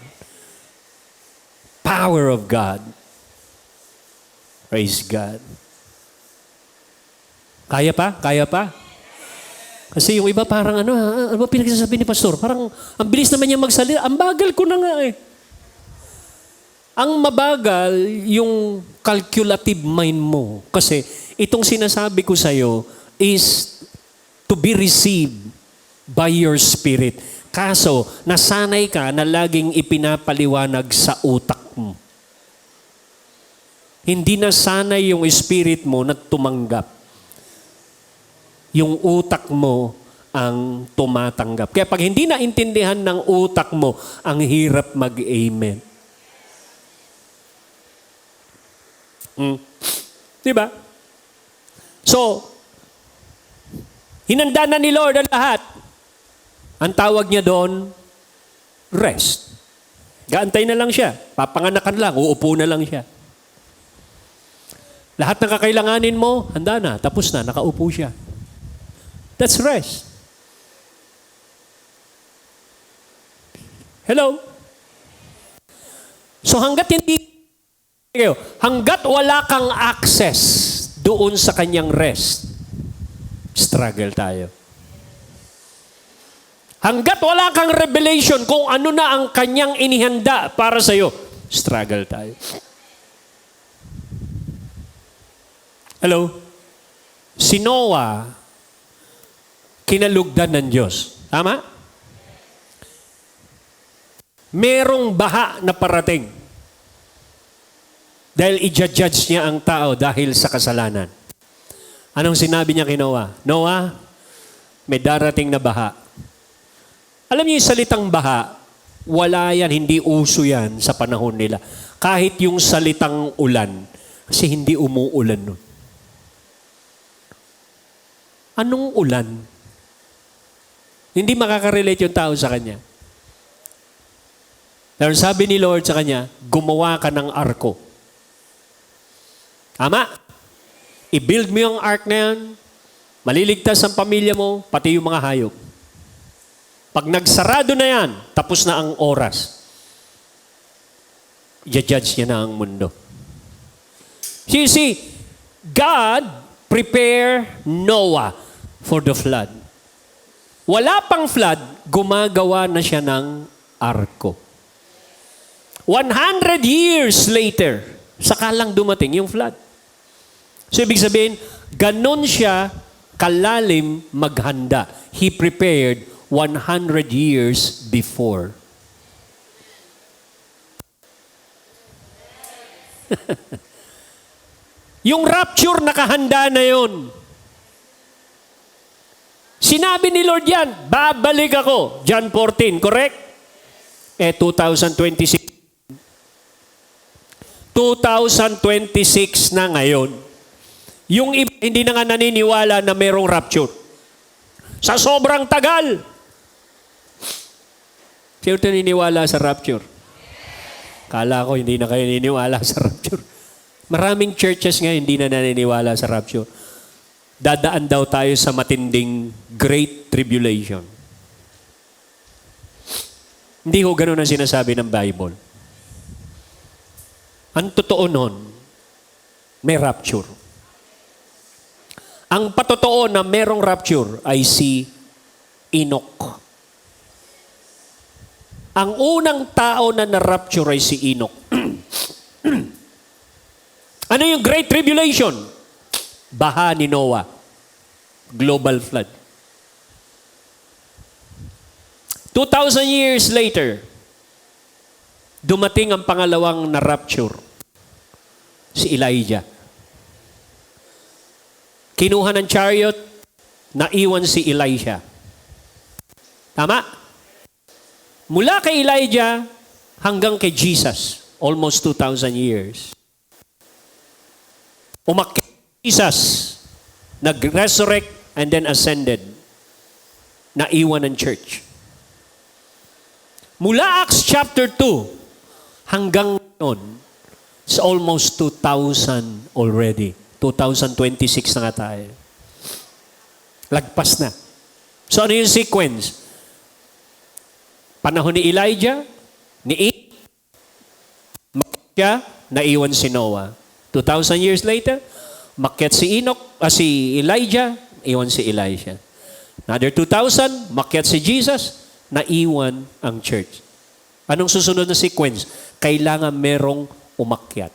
Power of God. Praise God. Kaya pa? Kaya pa? Kasi yung iba parang ano ba pinagsasabi ni Pastor? Parang ang bilis naman niya magsalita. Ang bagal ko na nga eh. Ang mabagal yung calculative mind mo. Kasi itong sinasabi ko sa'yo is to be received by your spirit. Kaso, nasanay ka na laging ipinapaliwanag sa utak mo. Hindi nasanay yung spirit mo na tumanggap. Yung utak mo ang tumatanggap. Kaya pag hindi naintindihan ng utak mo, ang hirap mag-amen. Diba? So, hinanda na ni Lord ang lahat. Ang tawag niya doon, rest. Gaantay na lang siya. Papanganakan lang, uupo na lang siya. Lahat ng kakailanganin mo, handa na, tapos na, nakaupo siya. That's rest. Hello? So hanggat wala kang access doon sa kanyang rest, struggle tayo. Hanggat wala kang revelation kung ano na ang kanyang inihanda para sa'yo, struggle tayo. Hello? Si Noah, kinalugdan ng Diyos. Tama? Merong baha na parating. Dahil i-judge niya ang tao dahil sa kasalanan. Anong sinabi niya kay Noah? Noah, may darating na baha. Alam niyo yung salitang baha, wala yan, hindi uso yan sa panahon nila. Kahit yung salitang ulan, kasi hindi umuulan nun. Anong ulan? Hindi makaka-relate yung tao sa kanya. Pero sabi ni Lord sa kanya, gumawa ka ng arko. Tama? I-build mo yung ark na yan, maliligtas ang pamilya mo, pati yung mga hayop. Pag nagsarado na yan, tapos na ang oras. I-judge niya na ang mundo. So you see, God prepare Noah for the flood. Wala pang flood, gumagawa na siya ng arko. 100 years later, saka lang dumating yung flood. So ibig sabihin, ganun siya kalalim maghanda. He prepared 100 years before. Yung rapture, nakahanda na yun. Sinabi ni Lord yan, babalik ako. John 14, correct? 2026. 2026 na ngayon. Yung iba, hindi na nga naniniwala na merong rapture. Sa sobrang tagal. Sino naniniwala sa rapture? Kala ko hindi na kayo naniniwala sa rapture. Maraming churches nga hindi na naniniwala sa rapture. Dadaan daw tayo sa matinding Great Tribulation. Hindi ho ganun ang sinasabi ng Bible. Ang totoo nun, may rapture. Ang patotoo na merong rapture ay si Enoch. Ang unang tao na na-rapture ay si Enoch. Ano yung Great Tribulation? Baha ni Noah. Global flood. 2,000 years later, dumating ang pangalawang na-rapture. Si Elijah. Kinuha ng chariot, naiwan si Elisha. Tama? Mula kay Elijah hanggang kay Jesus, almost 2,000 years. Umakyat Jesus, nag-resurrect and then ascended. Naiwan ng church. Mula Acts chapter 2 hanggang noon, it's almost 2,000 already. 2026 na nga tayo. Lagpas na. So ano yung sequence? Panahon ni Elijah, ni Makyat, naiwan si Noah. 2,000 years later, makyat si si Elijah, iwan si Elisha. Another 2,000, makyat si Jesus, naiwan ang church. Anong susunod na sequence? Kailangan merong umakyat.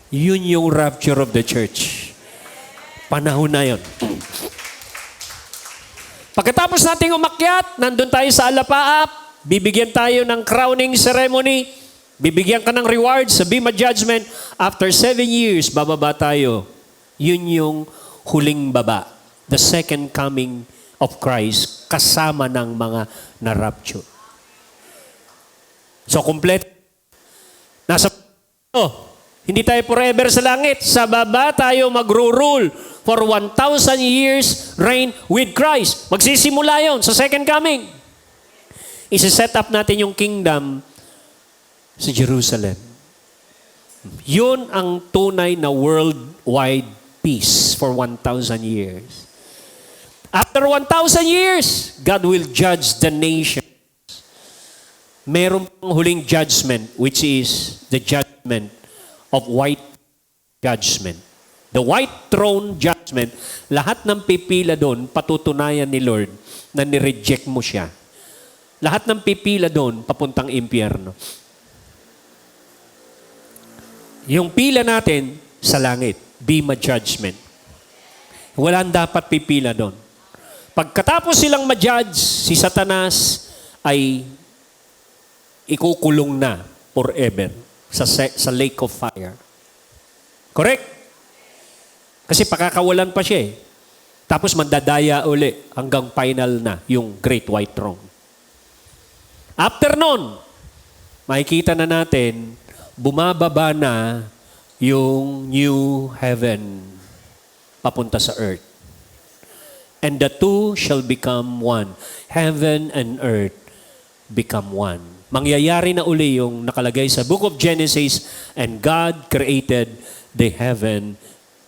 Yun yung rapture of the church. Panahon na yun. Pagkatapos nating umakyat, nandun tayo sa alapaap, bibigyan tayo ng crowning ceremony, bibigyan ka ng reward sa Bema Judgment. After 7 years, bababa tayo. Yun yung huling baba. The second coming of Christ kasama ng mga na-rapture. So, complete. Nasa hindi tayo forever sa langit. Sa baba tayo magro-rule for 1,000 years reign with Christ. Magsisimula yon sa second coming. Isi-set up natin yung kingdom sa Jerusalem. Yun ang tunay na worldwide peace for 1,000 years. After 1,000 years, God will judge the nation. Meron pang huling judgment, which is the judgment of white judgment. The white throne judgment, lahat ng pipila doon, patutunayan ni Lord na nireject mo siya. Lahat ng pipila doon, papuntang impyerno. Yung pila natin, sa langit, Bema Judgment. Walang dapat pipila doon. Pagkatapos silang ma-judge, si Satanas ay ikukulong na forever sa lake of fire. Correct? Kasi pakakawalan pa siya eh. Tapos mandadaya uli hanggang final na yung Great White Throne. After nun, makikita na natin, bumababa na yung new heaven papunta sa earth. And the two shall become one. Heaven and earth become one. Mangyayari na uli yung nakalagay sa Book of Genesis, and God created the heaven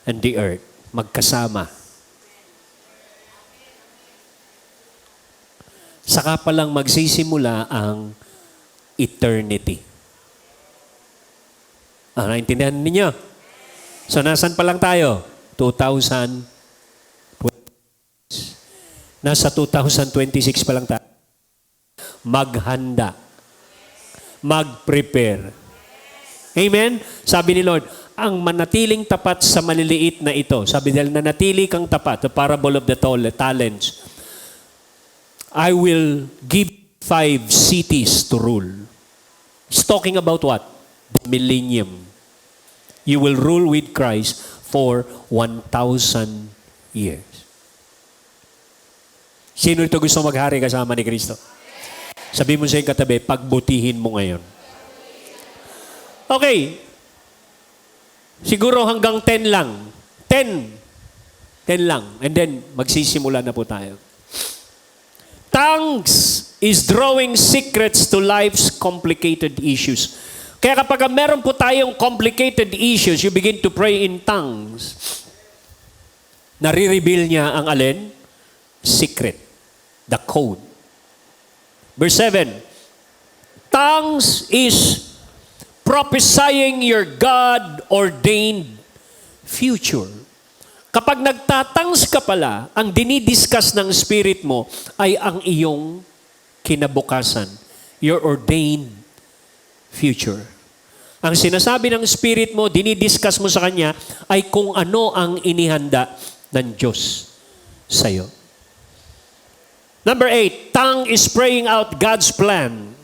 and the earth. Magkasama. Saka palang magsisimula ang eternity. Naintindihan ninyo? So, nasan pa lang tayo? 2020. Nasa 2026 pa lang tayo. Maghanda. Mag-prepare. Amen? Sabi ni Lord, ang manatiling tapat sa maliliit na ito, sabi dahil nanatili kang tapat, the parable of the talents, I will give 5 cities to rule. It's talking about what? The millennium. You will rule with Christ for 1,000 years. Sino ito gusto maghari kasama ni Kristo? Sabi mo sa iyong katabi, pagbutihin mo ngayon. Okay. Siguro hanggang 10 lang. 10 lang. And then, magsisimula na po tayo. Tongues is drawing secrets to life's complicated issues. Kaya kapag meron po tayong complicated issues, you begin to pray in tongues. Nare-reveal niya ang alin? Secret. The code. Verse 7. Tongues is prophesying your God-ordained future. Kapag nagtatangs ka pala, ang dinidiscuss ng spirit mo ay ang iyong kinabukasan. Your ordained future. Ang sinasabi ng spirit mo, dinidiscuss mo sa kanya, ay kung ano ang inihanda ng Diyos sa'yo. Number 8, tongue is praying out God's plan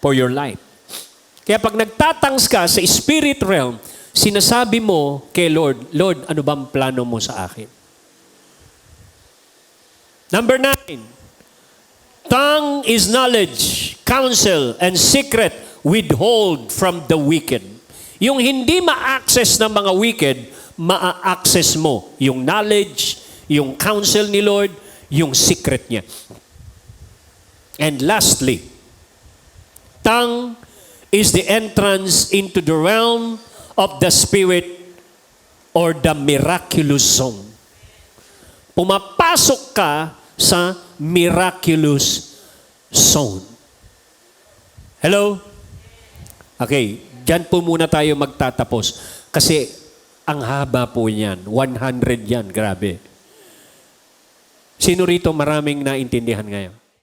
for your life. Kaya pag nagtatangs ka sa spirit realm, sinasabi mo kay Lord, Lord, ano bang plano mo sa akin? Number 9, tongue is knowledge, counsel, and secret withhold from the wicked. Yung hindi ma-access ng mga wicked, ma-access mo. Yung knowledge, yung counsel ni Lord, yung secret niya. And lastly, tongue is the entrance into the realm of the Spirit or the miraculous zone. Pumapasok ka sa miraculous zone. Hello? Okay, dyan po muna tayo magtatapos. Kasi ang haba po niyan. 100 yan, grabe. Sino rito maraming naintindihan ngayon?